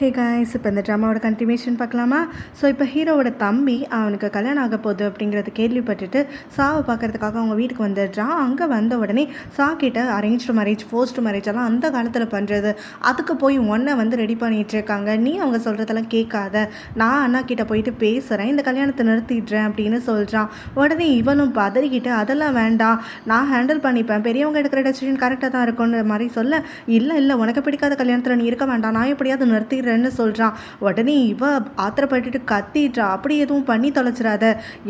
Hey guys, இப்போ இந்த ட்ராமாவோட continuation பார்க்கலாமா? ஸோ இப்போ ஹீரோவோட தம்பி அவனுக்கு கல்யாணம் ஆக போகுது அப்படிங்கிறத கேள்விப்பட்டுட்டு சாவை பார்க்குறதுக்காக அவங்க வீட்டுக்கு வந்துடுறான். அங்கே வந்த உடனே கிட்ட அரேஞ்ச்டு மேரேஜ், ஃபோர்ஸ்டு மேரேஜ் எல்லாம் அந்த காலத்தில் பண்ணுறது, அதுக்கு போய் ஒன்றை வந்து ரெடி பண்ணிகிட்டு இருக்காங்க. நீ அவங்க சொல்கிறதெல்லாம் கேட்காத, நான் அண்ணா கிட்ட போயிட்டு பேசுகிறேன், இந்த கல்யாணத்தை நிறுத்திடுறேன் அப்படின்னு சொல்கிறான். உடனே இவனும் பதறிக்கிட்டு அதெல்லாம் வேண்டாம், நான் ஹேண்டில் பண்ணிப்பேன், பெரியவங்க எடுக்கிற டெசிஷன் கரெக்டாக தான் இருக்குன்ற மாதிரி சொல்ல, இல்லை உனக்கு பிடிக்காத கல்யாணத்தில் நீ இருக்க வேண்டாம், நான் எப்படியாவது நிறுத்தி சொல்கிறான். உடனே இவ ஆத்திரப்பட்டுட்டு கத்திட்டா, அப்படி எதுவும் பண்ணி தொலைச்சிடாத,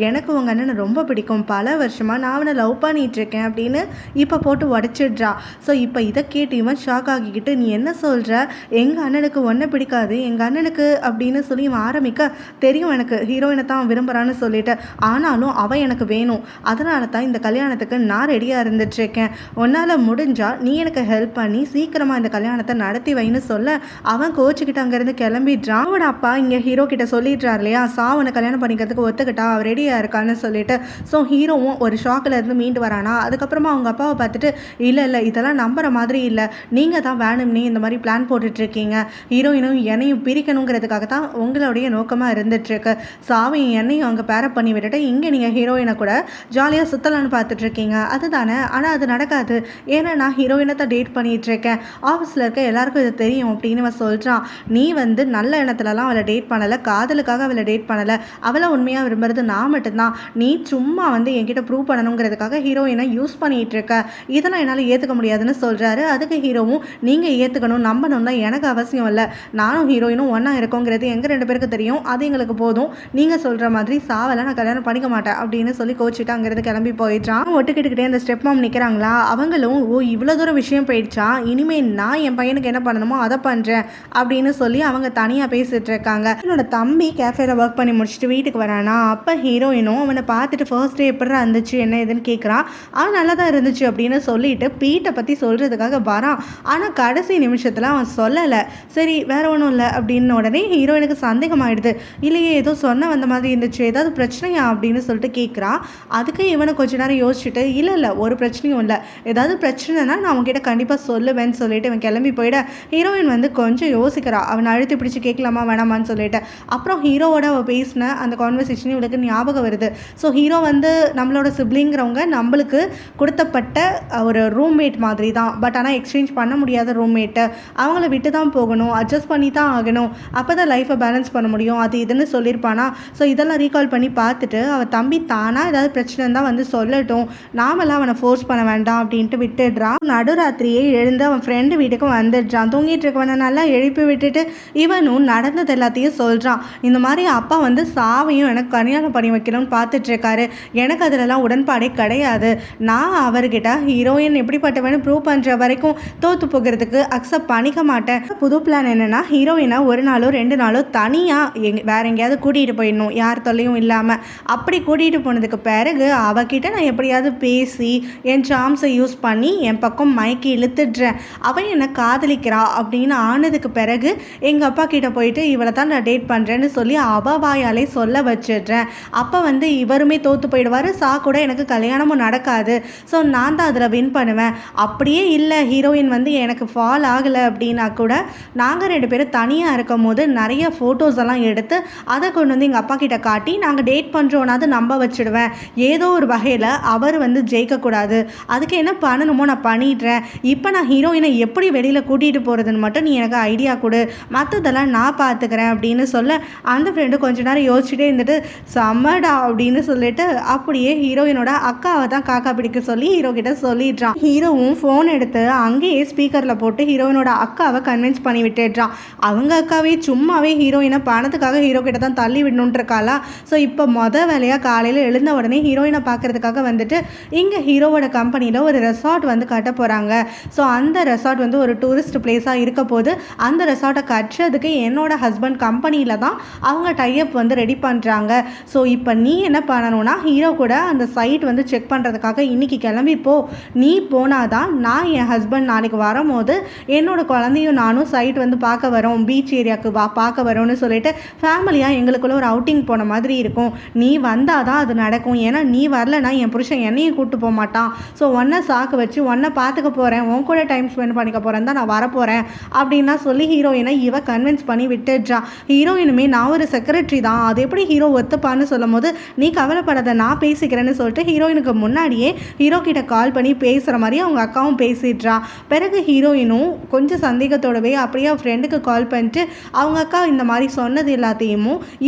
எனக்கு உங்க அண்ணனை ரொம்ப பிடிக்கும், பல வருஷமா நான் அவனை லவ் பண்ணிட்டு இருக்கேன் அப்படின்னு இப்போ போட்டு உடச்சிடுறா. ஸோ இப்போ இதை கேட்டு இவன் ஷாக் ஆகிக்கிட்டு, நீ என்ன சொல்ற, எங்க அண்ணனுக்கு ஒன்றை பிடிக்காது, எங்க அண்ணனுக்கு அப்படின்னு சொல்லி இவன் ஆரம்பிக்க, தெரியும் எனக்கு ஹீரோயினை தான் விரும்புறான்னு சொல்லிட்டு, ஆனாலும் அவன் எனக்கு வேணும், அதனால தான் இந்த கல்யாணத்துக்கு நான் ரெடியாக இருந்துட்டு இருக்கேன், உன்னால் முடிஞ்சா நீ எனக்கு ஹெல்ப் பண்ணி சீக்கிரமாக இந்த கல்யாணத்தை நடத்தி வைன்னு சொல்ல, அவன் கோச்சுக்கிட்டு அங்கேருந்து கிளம்பிடுறான். அவனோட அப்பா இங்கே ஹீரோ கிட்ட சொல்லிடுறாரு இல்லையா, சாவனை கல்யாணம் பண்ணிக்கிறதுக்கு ஒத்துக்கிட்டா அவர் ரெடியாக இருக்கான்னு சொல்லிட்டு. ஸோ ஹீரோவும் ஒரு ஷாக்கில் இருந்து மீண்டு வரானா. அதுக்கப்புறமா அவங்க அப்பாவை பார்த்துட்டு, இல்லை இதெல்லாம் நம்புற மாதிரி இல்லை, நீங்கள் தான் வேணும்னே இந்த மாதிரி பிளான் போட்டுட்ருக்கீங்க, ஹீரோயினும் என்னையும் பிரிக்கணுங்கிறதுக்காக தான் உங்களுடைய நோக்கமாக இருந்துட்டுருக்கு, சாவையும் என்னையும் அங்கே பேரப் பண்ணி விட்டுட்டு இங்கே நீங்கள் ஹீரோயினை கூட ஜாலியாக சுற்றலான்னு பார்த்துட்ருக்கீங்க, அதுதானே? ஆனால் அது நடக்காது, ஏன்னா நான் ஹீரோயினை தான் டேட் பண்ணிகிட்ருக்கேன், ஆஃபீஸில் இருக்க எல்லாருக்கும் இது தெரியும் அப்படின்னு சொல்கிறான். நீ வந்து நல்ல எண்ணத்துலலாம் அவளை டேட் பண்ணலை, காதலுக்காக அவளை டேட் பண்ணலை, அவளை உண்மையாக விரும்புறது நான் மட்டும்தான், நீ சும்மா வந்து என்கிட்ட ப்ரூவ் பண்ணணுங்கிறதுக்காக ஹீரோயினை யூஸ் பண்ணிகிட்டு இருக்க, இதெல்லாம் என்னால் ஏற்றுக்க முடியாதுன்னு சொல்கிறாரு. அதுக்கு ஹீரோவும், நீங்கள் ஏற்றுக்கணும் நம்பணும் தான் எனக்கு அவசியம் இல்லை, நானும் ஹீரோயினும் ஒன்றா இருக்கோங்கிறது எங்கள் ரெண்டு பேருக்கு தெரியும், அது எங்களுக்கு போதும், நீங்கள் சொல்கிற மாதிரி சாவலை நான் கல்யாணம் பண்ணிக்க மாட்டேன் அப்படின்னு சொல்லி கோச்சிட்டு அங்கேருந்து கிளம்பி போயிட்டான். ஒட்டுக்கிட்டுக்கிட்டே அந்த ஸ்டெப் மாம் நிற்கிறாங்களா, அவங்களும் இவ்வளோ தூரம் விஷயம் போயிடுச்சா, இனிமேல் நான் என் பையனுக்கு என்ன பண்ணணுமோ அதை பண்ணுறேன் அப்படின்னு சொல்லி அவங்க தனியாக பேசிகிட்டு இருக்காங்க. என்னோட தம்பி கேஃபேல ஒர்க் பண்ணி முடிச்சுட்டு வீட்டுக்கு வரானா. அப்போ ஹீரோயினும் அவனை பார்த்துட்டு ஃபர்ஸ்ட் டே எப்படி இருந்துச்சு என்ன ஏதுன்னு கேட்குறான். அவன் நல்லா தான் இருந்துச்சு அப்படின்னு சொல்லிட்டு பீட்டை பற்றி சொல்கிறதுக்காக வரான். ஆனால் கடைசி நிமிஷத்தில் அவன் சொல்லலை. சரி வேற ஒன்றும் இல்லை அப்படின்னு உடனே ஹீரோயினுக்கு சந்தேகம் ஆகிடுது. இல்லையே ஏதோ சொன்ன வந்த மாதிரி இருந்துச்சு, ஏதாவது பிரச்சனையா அப்படின்னு சொல்லிட்டு கேட்குறான். அதுக்கு இவனை கொஞ்ச நேரம் யோசிச்சுட்டு, இல்லை ஒரு பிரச்சனையும் இல்லை, ஏதாவது பிரச்சனைனா நான் அவன்கிட்ட கண்டிப்பாக சொல்லுவேன்னு சொல்லிட்டு இவன் கிளம்பி போயிட ஹீரோயின் வந்து கொஞ்சம் யோசிக்கிறா, அவனை அழுத்தி பிடிச்சி கேட்கலாமா வேணாமான்னு சொல்லிட்டு. அப்புறம் ஹீரோவோட அவள் பேசின அந்த கான்வர்சேஷன் இவளுக்கு ஞாபகம் வருது. ஸோ ஹீரோ வந்து நம்மளோட சிப்ளிங்கிறவங்க நம்மளுக்கு கொடுத்தப்பட்ட ஒரு ரூம்மேட் மாதிரி தான், பட் ஆனால் எக்ஸ்சேஞ்ச் பண்ண முடியாத ரூம்மேட்டு, அவங்கள விட்டு தான் போகணும், அட்ஜஸ்ட் பண்ணி தான் ஆகணும், அப்போ தான் லைஃப்பை பேலன்ஸ் பண்ண முடியும், அது இதுன்னு சொல்லியிருப்பானா. ஸோ இதெல்லாம் ரீகால் பண்ணி பார்த்துட்டு அவள் தம்பி தானாக ஏதாவது பிரச்சனை தான் வந்து சொல்லட்டும், நாமெல்லாம் அவனை ஃபோர்ஸ் பண்ண வேண்டாம் அப்படின்ட்டு விட்டுடுறான். நடுராத்திரியே எழுந்து அவன் ஃப்ரெண்டு வீட்டுக்கு வந்துடுறான். தூங்கிட்டு இருக்கவனை நல்லா எழுப்பி விட்டுட்டு இவனும் நடந்தது எல்லாத்தையும் சொல்கிறான். இந்த மாதிரி அப்பா வந்து சாவையும் எனக்கு கல்யாணம் பண்ணி வைக்கணும்னு பார்த்துட்ருக்காரு, எனக்கு அதிலலாம் உடன்பாடே கிடையாது, நான் அவர்கிட்ட ஹீரோயின் எப்படிப்பட்டவனு ப்ரூவ் பண்ணுற வரைக்கும் தோற்று போகிறதுக்கு அக்செப்ட் பண்ணிக்க மாட்டேன். புது பிளான் என்னென்னா ஹீரோயினை ஒரு நாளோ 2 நாளோ தனியாக வேற எங்கேயாவது கூட்டிகிட்டு போயிடணும், யார் தொல்லையும் இல்லாமல். அப்படி கூட்டிகிட்டு போனதுக்கு பிறகு அவகிட்ட நான் எப்படியாவது பேசி என் சாம்ஸை யூஸ் பண்ணி என் பக்கம் மயக்கி இழுத்துடுறேன், அவன் என்னை காதலிக்கிறா அப்படின்னு ஆனதுக்கு பிறகு எங்கள் அப்பா கிட்ட போயிட்டு இவளை தான் நான் டேட் பண்ணுறேன்னு சொல்லி அவ வாயாலே சொல்ல வச்சிடுறேன். அப்போ வந்து இவருமே தோற்று போயிடுவார், கூட எனக்கு கல்யாணமும் நடக்காது, ஸோ நான் தான் அதில் வின் பண்ணுவேன். அப்படியே இல்லை ஹீரோயின் வந்து எனக்கு ஃபால் ஆகலை அப்படின்னா கூட நாங்கள் 2 பேரும் தனியாக இருக்கும் போது நிறைய ஃபோட்டோஸ் எல்லாம் எடுத்து அதை கொண்டு வந்து எங்கள் அப்பா கிட்ட காட்டி நாங்கள் டேட் பண்ணுறோன்னாவது நம்ப வச்சுடுவேன். ஏதோ ஒரு வகையில் அவர் வந்து ஜெயிக்கக்கூடாது, அதுக்கு என்ன பண்ணணுமோ நான் பண்ணிடுறேன். இப்போ நான் ஹீரோயினை எப்படி வெளியில் கூட்டிகிட்டு போகிறதுன்னு மட்டும் நீ எனக்கு ஐடியா கொடு, மற்றதெல்லாம் நான் பார்த்துக்கிறேன் அப்படின்னு சொல்ல அந்த ஃப்ரெண்டு கொஞ்ச நேரம் யோசிச்சுட்டே இருந்துட்டு சம்மடா அப்படின்னு சொல்லிட்டு அப்படியே ஹீரோயினோட அக்காவை தான் காக்கா பிடிக்க சொல்லி ஹீரோ கிட்ட சொல்லிடுறான். ஹீரோவும் ஃபோன் எடுத்து அங்கேயே ஸ்பீக்கரில் போட்டு ஹீரோயினோட அக்காவை கன்வின்ஸ் பண்ணி விட்டுடுறான். அவங்க அக்காவே சும்மாவே ஹீரோயினை பணத்துக்காக ஹீரோ கிட்ட தான் தள்ளி விடணுன்ட்டு இருக்காளா. ஸோ இப்போ வேலையாக காலையில் எழுந்த உடனே ஹீரோயினை பார்க்கறதுக்காக வந்துட்டு இங்கே ஹீரோவோட கம்பெனியில் ஒரு ரெசார்ட் வந்து கட்ட போகிறாங்க. ஸோ அந்த ரெசார்ட் வந்து ஒரு டூரிஸ்ட் பிளேஸாக இருக்க போது அந்த ரெசார்ட்டை கட்டுறதுக்கு என்னோட ஹஸ்பண்ட் கம்பெனியில் தான் அவங்க டைப் வந்து ரெடி பண்ணுறாங்க. ஸோ இப்போ நீ என்ன பண்ணணும்னா ஹீரோ கூட அந்த சைட் வந்து செக் பண்ணுறதுக்காக இன்றைக்கி கிளம்பிப்போ, நீ போனாதான் நான் என் ஹஸ்பண்ட் நாளைக்கு வரும்போது என்னோட குழந்தையும் நானும் சைட் வந்து பார்க்க வரோம், பீச் ஏரியாவுக்கு பார்க்க வரோம்னு சொல்லிட்டு ஃபேமிலியாக எங்களுக்குள்ள ஒரு அவுட்டிங் போன மாதிரி இருக்கும், நீ வந்தால் தான் அது நடக்கும், ஏன்னா நீ வரலன்னா என் புருஷன் என்னையும் கூப்பிட்டு போக மாட்டான், ஸோ ஒன்றை சாக்கு வச்சு ஒன்றை பார்த்துக்க போகிறேன், உன் கூட டைம் ஸ்பெண்ட் பண்ணிக்க போகிறேன் தான் நான் வரப்போகிறேன் அப்படின்னா சொல்லி ஹீரோயினை இவ கன்வின்ஸ் பண்ணி விட்டுடுறா. ஹீரோயினுமே நான் ஒரு செக்ரட்டரி தான், அது எப்படி ஹீரோ ஒத்துப்பான்னு சொல்லும் போது நீ கவலைப்படாத நான் பேசிக்கிறேன்னு சொல்லிட்டு ஹீரோயினுக்கு முன்னாடியே ஹீரோ கிட்ட கால் பண்ணி பேசுகிற மாதிரி அவங்க அக்காவும் பேசிடுறா. பிறகு ஹீரோயினும் கொஞ்சம் சந்தேகத்தோடவே அப்படியே அவள் ஃப்ரெண்டுக்கு கால் பண்ணிட்டு அவங்க அக்கா இந்த மாதிரி சொன்னது எல்லாத்தையும்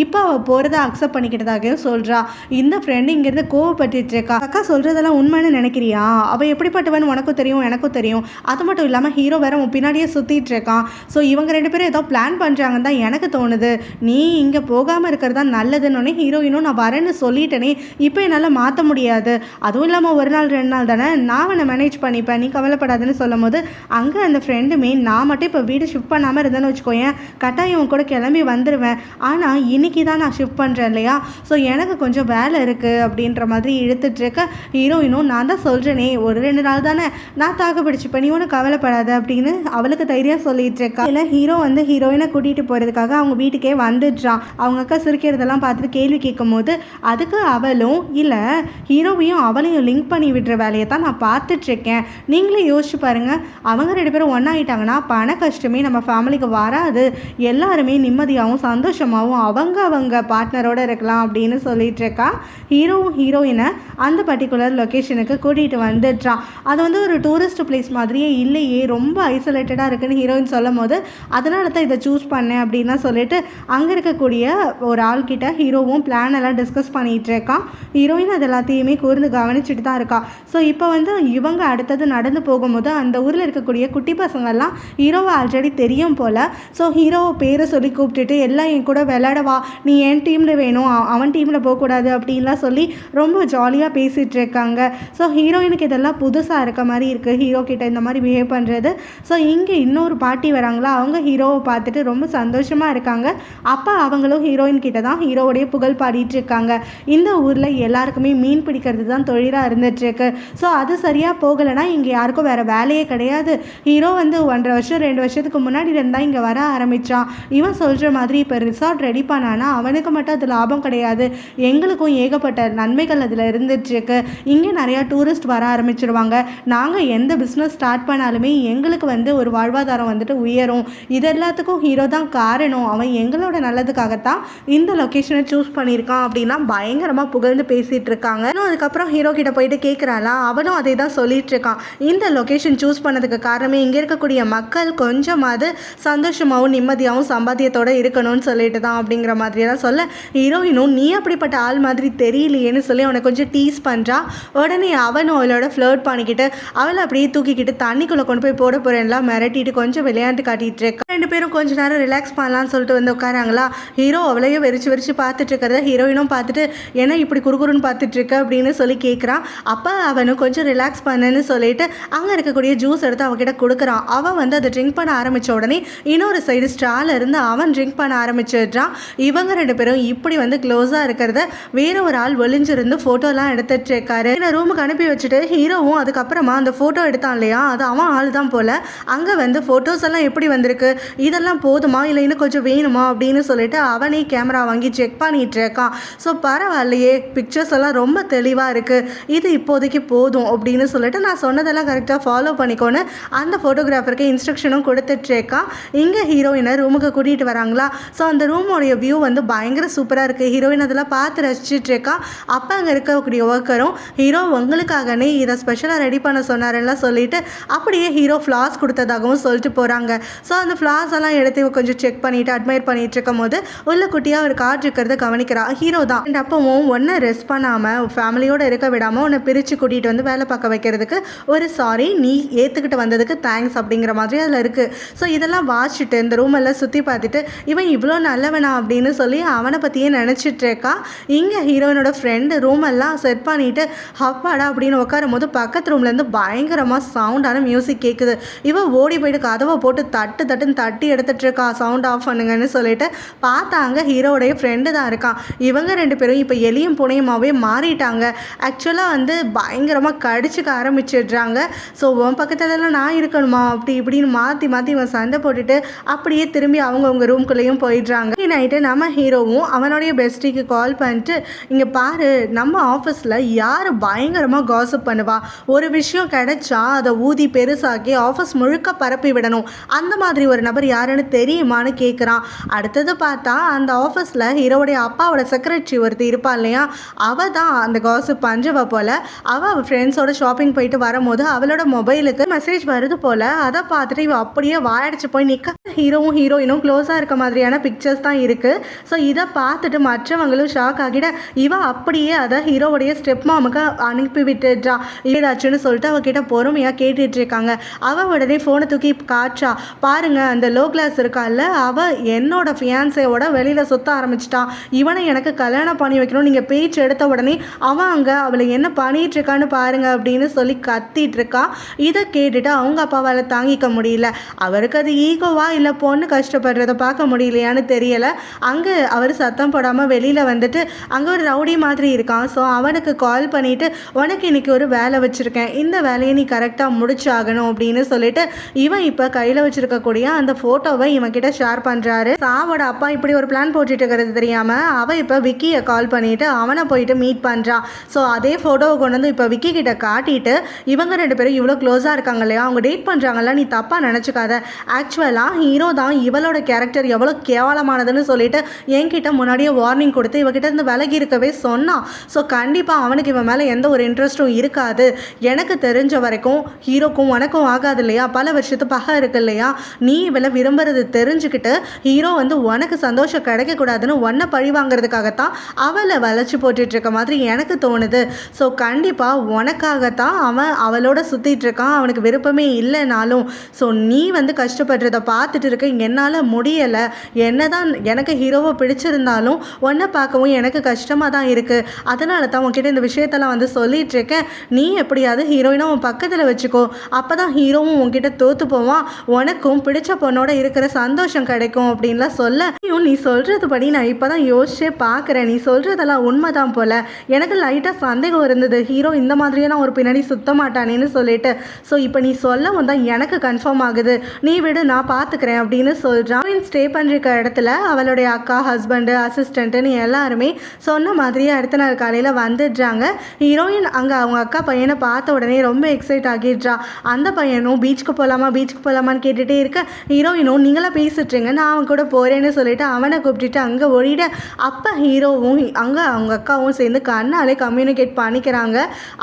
இப்போ அவள் போகிறத அக்செப்ட் பண்ணிக்கிட்டதாகவும் சொல்கிறா. இந்த ஃப்ரெண்டு இங்கேருந்து கோவப்பட்டு இருக்கா. அக்கா சொல்கிறதெல்லாம் உண்மைன்னு நினைக்கிறியா? அவள் எப்படிப்பட்டவன் உனக்கும் தெரியும் எனக்கும் தெரியும். அது மட்டும் இல்லாமல் ஹீரோ வேற உன் பின்னாடியே சுற்றிட்டு இருக்கான். ஸோ இவங்க 2 பேரும் ஏதோ பிளான் பண்ணுறாங்கன்னு தான் எனக்கு தோணுது. நீ இங்கே போகாமல் இருக்கிறது தான் நல்லதுன்னு ஹீரோயினும் நான் வரேன்னு சொல்லிட்டேனே, இப்போ என்னால் மாற்ற முடியாது. அதுவும் இல்லாமல் 1 நாள் 2 நாள் தானே, நான் அவனை மேனேஜ் பண்ணிப்பேன், நீ கவலைப்படாதுன்னு சொல்லும் போது அங்கே அந்த ஃப்ரெண்டுமே நான் மட்டும் இப்போ வீடு ஷிஃப்ட் பண்ணாமல் இருந்தேன்னு வச்சுக்கோயேன், கட்டாயம் கூட கிளம்பி வந்துடுவேன். ஆனால் இன்னைக்கு தான் நான் ஷிஃப்ட் பண்ணுறேன் இல்லையா, ஸோ எனக்கு கொஞ்சம் வேலை இருக்குது அப்படின்ற மாதிரி இழுத்துட்ருக்க ஹீரோயினும் நான் தான் சொல்கிறேனே 1-2 நாள் தானே, நான் தாக்கு பிடிச்சிப்பேன், நீ ஒன்றும் கவலைப்படாது அப்படின்னு அவளுக்கு தைரியம் சொல்லிட்டு இருக்கா. இல்லை ஹீரோ வந்து ஹீரோயினை கூட்டிகிட்டு போகிறதுக்காக அவங்க வீட்டுக்கே வந்துடுறான். அவங்க அக்கா சிரிக்கிறதெல்லாம் பார்த்துட்டு கேள்வி கேட்கும் போது அதுக்கு அவளும் இல்லை ஹீரோவையும் அவளையும் லிங்க் பண்ணி விடுற வேலையை தான் நான் பார்த்துட்ருக்கேன். நீங்களே யோசிச்சு பாருங்கள், அவங்க 2 பேரும் ஒன்றாயிட்டாங்கன்னா பண கஷ்டமே நம்ம ஃபேமிலிக்கு வராது, எல்லாருமே நிம்மதியாகவும் சந்தோஷமாகவும் அவங்க பார்ட்னரோடு இருக்கலாம் அப்படின்னு சொல்லிட்டு இருக்கா. ஹீரோவும் ஹீரோயினை அந்த பர்டிகுலர் லொக்கேஷனுக்கு கூட்டிகிட்டு வந்துடுறான். அது வந்து ஒரு டூரிஸ்ட் பிளேஸ் மாதிரியே இல்லையே, ரொம்ப ஐசோலேட்டடாக இருக்குன்னு ஹீரோயின் சொல்லும் போது அதனால தான் இதை சூஸ் பண்ணேன் அப்படின்னு சொல்லிட்டு அங்கே இருக்கக்கூடிய ஒரு ஆள்கிட்ட ஹீரோவும் பிளான் எல்லாம் டிஸ்கஸ் பண்ணிகிட்டு இருக்கான். ஹீரோயின் அது எல்லாத்தையுமே கூர்ந்து கவனிச்சுட்டு தான் இருக்கா. ஸோ இப்போ வந்து இவங்க அடுத்தது நடந்து போகும்போது அந்த ஊரில் இருக்கக்கூடிய குட்டி பசங்கள்லாம் ஹீரோவை ஆல்ரெடி தெரியும் போல். ஸோ ஹீரோவை பேரை சொல்லி கூப்பிட்டுட்டு எல்லாம் என் கூட விளையாடவா, நீ என் டீமில் வேணும் அவன் டீமில் போகக்கூடாது அப்படின்லாம் சொல்லி ரொம்ப ஜாலியாக பேசிகிட்டு இருக்காங்க. ஸோ ஹீரோயினுக்கு இதெல்லாம் புதுசாக இருக்க மாதிரி இருக்குது, ஹீரோ கிட்ட இந்த மாதிரி பிஹேவ் பண்ணுறது. ஸோ இங்கே இன்னொரு பாட்டி வராங்களா, அவங்க ஹீரோவை பார்த்துட்டு ரொம்ப சந்தோஷமாக இருக்காங்க. அப்போ அவங்களும் ஹீரோயின் கிட்ட தான் ஹீரோவுடைய புகழ் பாடிட்டு இருக்காங்க. இந்த ஊரில் எல்லாருக்குமே மீன் பிடிக்கிறது தான் தொழிலாக இருந்துகிட்ருக்கு. ஸோ அது சரியாக போகலைன்னா இங்கே யாருக்கும் வேறு வேலையே கிடையாது. ஹீரோ வந்து 1.5 வருஷம் 2 வருஷத்துக்கு முன்னாடி இருந்தால் இங்கே வர ஆரம்பித்தான். இவன் சொல்கிற மாதிரி இப்போ ரிசார்ட் ரெடி பண்ணானா அவனுக்கு மட்டும் அது லாபம் கிடையாது, எங்களுக்கும் ஏகப்பட்ட நன்மைகள் அதில் இருந்துகிட்ருக்கு. இங்கே நிறையா டூரிஸ்ட் வர ஆரம்பிச்சிருவாங்க. நாங்கள் எந்த பிஸ்னஸ் ஸ்டார்ட் பண்ணாலுமே எங்களுக்கு வந்து ஒரு வாழ்வாதாரம் வந்துட்டு உயரும். இது எல்லாத்துக்கும் ஹீரோ தான் காரணம், அவன் எங்களோட நல்லதுக்காகத்தான் இந்த லொக்கேஷனை சூஸ் பண்ணியிருக்கான் அப்படின்னா பயங்கரமாக புகழ்ந்து பேசிகிட்டு இருக்காங்க. அதுக்கப்புறம் ஹீரோ கிட்ட போயிட்டு கேட்குறாளா, அவனும் அதே தான் சொல்லிட்டு இருக்கான். இந்த லொக்கேஷன் சூஸ் பண்ணதுக்கு காரணமே இங்கே இருக்கக்கூடிய மக்கள் கொஞ்சமாவது சந்தோஷமாகவும் நிம்மதியாகவும் சம்பாத்தியத்தோடு இருக்கணும்னு சொல்லிட்டு தான் அப்படிங்கிற மாதிரியெல்லாம் சொல்ல ஹீரோயினும் நீ அப்படிப்பட்ட ஆள் மாதிரி தெரியலையேன்னு சொல்லி அவனை கொஞ்சம் டீஸ் பண்ணுறா. உடனே அவனும் அவளோட ஃப்ளர்ட் பண்ணிக்கிட்டு அவளை அப்படியே தூக்கிக்கிட்டு தண்ணிக்குள்ளே கொண்டு போய் போட போகிறேன்லாம் மிரட்டிட்டு கொஞ்சம் விளையாண்டு காட்டிகிட்டு இருக்கா. 2 பேரும் கொஞ்ச நேரம் ரிலாக்ஸ் பண்ணலான்னு சொல்லிட்டு வந்து உட்காராங்களா. ஹீரோ அவளையும் வெறிச்சு பார்த்துட்டு இருக்கிறத ஹீரோயினும் பார்த்துட்டு ஏன்னா இப்படி குறுகுறுன்னு பார்த்துட்டு இருக்க அப்படின்னு சொல்லி கேட்குறான். அப்போ அவனும் கொஞ்சம் ரிலாக்ஸ் பண்ணுன்னு சொல்லிட்டு அங்கே இருக்கக்கூடிய ஜூஸ் எடுத்து அவகிட்ட கொடுக்குறான். அவன் வந்து அதை ட்ரிங்க் பண்ண ஆரம்பித்த உடனே இன்னொரு சைடு ஸ்ட்ரால இருந்து அவன் ட்ரிங்க் பண்ண ஆரம்பிச்சிடுறான். இவங்க 2 பேரும் இப்படி வந்து க்ளோஸாக இருக்கிறத வேற ஒரு ஆள் ஒளிஞ்சிருந்து ஃபோட்டோலாம் எடுத்துட்டு இருக்காரு. ரூமுக்கு அனுப்பி வச்சுட்டு ஹீரோவும் அதுக்கப்புறமா அந்த ஃபோட்டோ எடுத்தான் இல்லையா, அது அவன் ஆள் தான் போல. அங்கே வந்து ஃபோட்டோஸ் எல்லாம் எப்படி வந்திருக்கு, இதெல்லாம் போதுமா இல்லை இன்னும் கொஞ்சம் வேணுமா அப்படின்னு சொல்லிட்டு அவனே கேமரா வாங்கி செக் பண்ணிட்டு இருக்கான். ஸோ பரவாயில்லையே, பிக்சர்ஸ் எல்லாம் ரொம்ப தெளிவாக இருக்குது, இது இப்போதைக்கு போதும் அப்படின்னு சொல்லிட்டு நான் சொன்னதெல்லாம் கரெக்டாக ஃபாலோ பண்ணிக்கோன்னு அந்த ஃபோட்டோகிராஃபருக்கு இன்ஸ்ட்ரக்ஷனும் கொடுத்துட்ருக்கான். இங்கே ஹீரோயினை ரூமுக்கு கூட்டிகிட்டு வராங்களா. ஸோ அந்த ரூமோடைய வியூ வந்து பயங்கர சூப்பராக இருக்குது. ஹீரோயின் அதெல்லாம் பார்த்து ரசிச்சிட்ருக்கா. அப்போ அங்கே இருக்கக்கூடிய ஒர்க்கரும் ஹீரோ உங்களுக்காகனே இதை ஸ்பெஷலாக ரெடி பண்ண சொன்னாரெல்லாம் சொல்லிட்டு அப்படியே ஹீரோ ஃப்ளாஸ் கொடுத்ததாகவும் சொல்லிட்டு போகிறாங்க. ஸோ அந்த ஃப்ளாஸ் எல்லாம் எடுத்து கொஞ்சம் செக் பண்ணிவிட்டு அட்மையர் பண்ணிட்டு இருக்கும் போது உள்ள குட்டியாக ஒரு கார்டு இருக்கிறத கவனிக்கிறா. ஹீரோ தான். அண்ட் அப்பவும் ஒன்றை ரெஸ்ட் பண்ணாமல் ஃபேமிலியோடு இருக்க விடாமல் உன்னை பிரித்து கூட்டிகிட்டு வந்து வேலை பார்க்க வைக்கிறதுக்கு ஒரு சாரி, நீ ஏற்றுக்கிட்டு வந்ததுக்கு தேங்க்ஸ் அப்படிங்கிற மாதிரி அதில் இருக்குது. ஸோ இதெல்லாம் வாசிச்சுட்டு இந்த ரூமெல்லாம் சுற்றி பார்த்துட்டு இவன் இவ்வளோ நல்லவனா அப்படின்னு சொல்லி அவனை பற்றியே நினச்சிட்டு இருக்கா. இங்கே ஹீரோயினோட ஃப்ரெண்டு ரூமெல்லாம் செட் பண்ணிவிட்டு ஹப்பாடா அப்படின்னு உட்காரும் போது பக்கத்து ரூம்லேருந்து பயங்கரமாக சவுண்டான மியூசிக் கேட்குது. இவன் ஓடி போயிட்டு கதவை போட்டு தட்டுன்னு தட்டி எடுத்துகிட்டு இருக்கா. சவுண்ட் ஆஃப் பண்ணுங்கன்னு சொல்லிட்டு பார்த்தாங்க ஹீரோடைய ஃப்ரெண்டு தான் இருக்கான். இவங்க 2 பேரும் இப்போ எலியும் புனையுமாவே மாறிட்டாங்க. ஆக்சுவலாக வந்து பயங்கரமாக கடிச்சுக்க ஆரம்பிச்சிடுறாங்க. ஸோ உன் பக்கத்துலலாம் நான் இருக்கணுமா அப்படி இப்படின்னு மாற்றி இவன் சண்டை போட்டுட்டு அப்படியே திரும்பி அவங்கவுங்க ரூம்குள்ளேயும் போயிடுறாங்க. நைட்டு நம்ம ஹீரோவும் அவனுடைய பெஸ்டிக்கு கால் பண்ணிட்டு இங்கே பாரு, நம்ம ஆஃபீஸில் யார் பயங்கரமாக காசிப் பண்ணுவா, ஒரு விஷயம் கிடைச்சா அதை ஊதி பெருசாக்கி ஆஃபீஸ் முழுக்க பரப்பி விடணும், அந்த மாதிரி ஒரு நபர் நபர் யாருன்னு தெரியுமான்னு கேட்குறான். அடுத்தது பார்த்தா அந்த ஆஃபீஸில் ஹீரோவுடைய அப்பாவோட செக்ரட்டரி ஒருத்தி இருப்பா இல்லையா, அவள் தான் அந்த காசிப் பஞ்சவ போல். அவள் ஃப்ரெண்ட்ஸோட ஷாப்பிங் போயிட்டு வரும்போது அவளோட மொபைலுக்கு மெசேஜ் வருது போல். அதை பார்த்துட்டு இவள் அப்படியே வாயடிச்சு போய் நிற்க ஹீரோவும் ஹீரோயினும் க்ளோஸாக இருக்க மாதிரியான பிக்சர்ஸ் தான் இருக்குது. ஸோ இதை பார்த்துட்டு மற்றவங்களும் ஷாக் ஆகிட இவள் அப்படியே அதை ஹீரோவுடைய ஸ்டெப் மாமுக்கு அனுப்பி விட்டுட்டா. ஏதாச்சுன்னு சொல்லிட்டு அவகிட்ட பொறுமையாக கேட்டுட்டு இருக்காங்க. அவள் உடனே ஃபோனை தூக்கி காற்றா, பாருங்க அந்த லோ கிளாஸ் இருக்கால, அவள் என்னோட ஃபியான்சேவோட வெளியில் சுற்ற ஆரம்பிச்சிட்டான், இவனை எனக்கு கல்யாணம் பண்ணி வைக்கணும், நீங்கள் பேச்சு எடுத்த உடனே அவன் அங்கே அவளை என்ன பண்ணிட்டு இருக்கான்னு பாருங்க அப்படின்னு சொல்லி கத்திட்டு இருக்கா. இதை கேட்டுட்டு அவங்க அப்பாவால் தாங்கிக்க முடியல. அவருக்கு அது ஈகோவா இல்லை பொண்ணு கஷ்டப்படுறத பார்க்க முடியலையான்னு தெரியலை. அங்கே அவர் சத்தம் போடாமல் வெளியில் வந்துட்டு அங்கே ஒரு ரவுடி மாதிரி இருக்கான். ஸோ அவனுக்கு கால் பண்ணிவிட்டு உனக்கு இன்றைக்கி ஒரு வேலை வச்சுருக்கேன், இந்த வேலையை நீ கரெக்டாக முடிச்சாகணும் அப்படின்னு சொல்லிட்டு இவன் இப்போ கையில் வச்சுருக்கக்கூடிய அந்த ஃபோட்டோவை இவன்கிட்ட ஷேர் பண்ணுறாரு. சாவோட அப்பா இப்படி ஒரு பிளான் போட்டுட்டு இருக்கிறது தெரியாமல் அவள் இப்போ விக்கியை கால் பண்ணிவிட்டு அவனை போயிட்டு மீட் பண்ணுறான். ஸோ அதே ஃபோட்டோவை கொண்டு வந்து இப்போ விக்கி கிட்ட காட்டிட்டு இவங்க 2 பேரும் இவ்வளோ க்ளோஸாக இருக்காங்க இல்லையா, அவங்க டேட் பண்ணுறாங்கல்ல, நீ தப்பாக நினச்சிக்காத, ஆக்சுவலாக ஹீரோ தான் இவளோட கேரக்டர் எவ்வளோ கேவலமானதுன்னு சொல்லிட்டு என்கிட்ட முன்னாடியே வார்னிங் கொடுத்து இவகிட்ட இருந்து விலகி இருக்கவே சொன்னான். ஸோ கண்டிப்பாக அவனுக்கு இவன் மேலே எந்த ஒரு இன்ட்ரெஸ்ட்டும் இருக்காது. எனக்கு தெரிஞ்ச வரைக்கும் ஹீரோக்கும் உனக்கும் ஆகாது இல்லையா, பல வருஷத்து பகை இருக்கு இல்லையா, நீ இவளை விரும்புறது தெரிஞ்சுக்கிட்டு ஹீரோ வந்து உனக்கு சந்தோஷம் கிடைக்கக்கூடாதுன்னு உன்னை பழி வாங்கிறதுக்காகத்தான் அவளை வளைச்சி போட்டுட்டு இருக்க மாதிரி எனக்கு தோணுது. ஸோ கண்டிப்பாக உனக்காகத்தான் அவன் அவளோட சுற்றிட்டு இருக்கான், அவனுக்கு விருப்பமே இல்லைனாலும். ஸோ நீ வந்து கஷ்டப்படுறத பார்த்துட்டு இருக்க என்னால் முடியலை. என்னதான் எனக்கு ஹீரோவை பிடிச்சிருந்தாலும் உன்னை பார்க்கவும் எனக்கு கஷ்டமாக தான் இருக்குது. அதனால தான் உன்கிட்ட இந்த விஷயத்தெல்லாம் வந்து சொல்லிட்டு இருக்கேன். நீ எப்படியாவது ஹீரோயினை உன் பக்கத்தில் வச்சுக்கோ, அப்போ தான் ஹீரோவும் உன்கிட்ட தோற்று போவான், உனக்கும் பிடிச்ச பொண்ணோட இருக்கிற சந்தோஷம் கிடைக்கும் அப்படின்லாம் சொல்ல, நீ சொல்கிறது படி நான் இப்போ தான் யோசிச்சே பார்க்குறேன், நீ சொல்கிறதெல்லாம் உண்மைதான் போல். எனக்கு லைட்டாக சந்தேகம் இருந்தது ஹீரோ இந்த மாதிரியே நான் ஒரு பின்னாடி சுத்த மாட்டானேன்னு சொல்லிட்டு. ஸோ இப்போ நீ சொல்லவும் தான் எனக்கு கன்ஃபார்ம் ஆகுது, நீ விடு நான் பார்த்துக்கிறேன் அப்படின்னு சொல்கிறான். ஸ்டே பண்ணிருக்க இடத்துல அவளுடைய அக்கா, ஹஸ்பண்டு, அசிஸ்டண்ட்டுன்னு எல்லாருமே சொன்ன மாதிரியே அடுத்த நாள் காலையில் வந்துடுறாங்க. ஹீரோயின் அங்கே அவங்க அக்கா பையனை பார்த்த உடனே ரொம்ப எக்ஸைட் ஆகிடுறா. அந்த பையனும் பீச்சுக்கு போகலாமான்னு கேட்டுகிட்டே இருக்க ஹீரோயினும் நீங்களா பேசிட்டுருங்க, நான் அவன் கூட போகிறேன்னு சொல்லிட்டு அவனை கூப்பிட்டுட்டு அங்கே ஓடிட. அப்போ ஹீரோவும் அங்கே அவங்க அக்காவும் சேர்ந்து கண்ணாலே கம்யூனிகேட் பண்ணிக்கிறாங்க.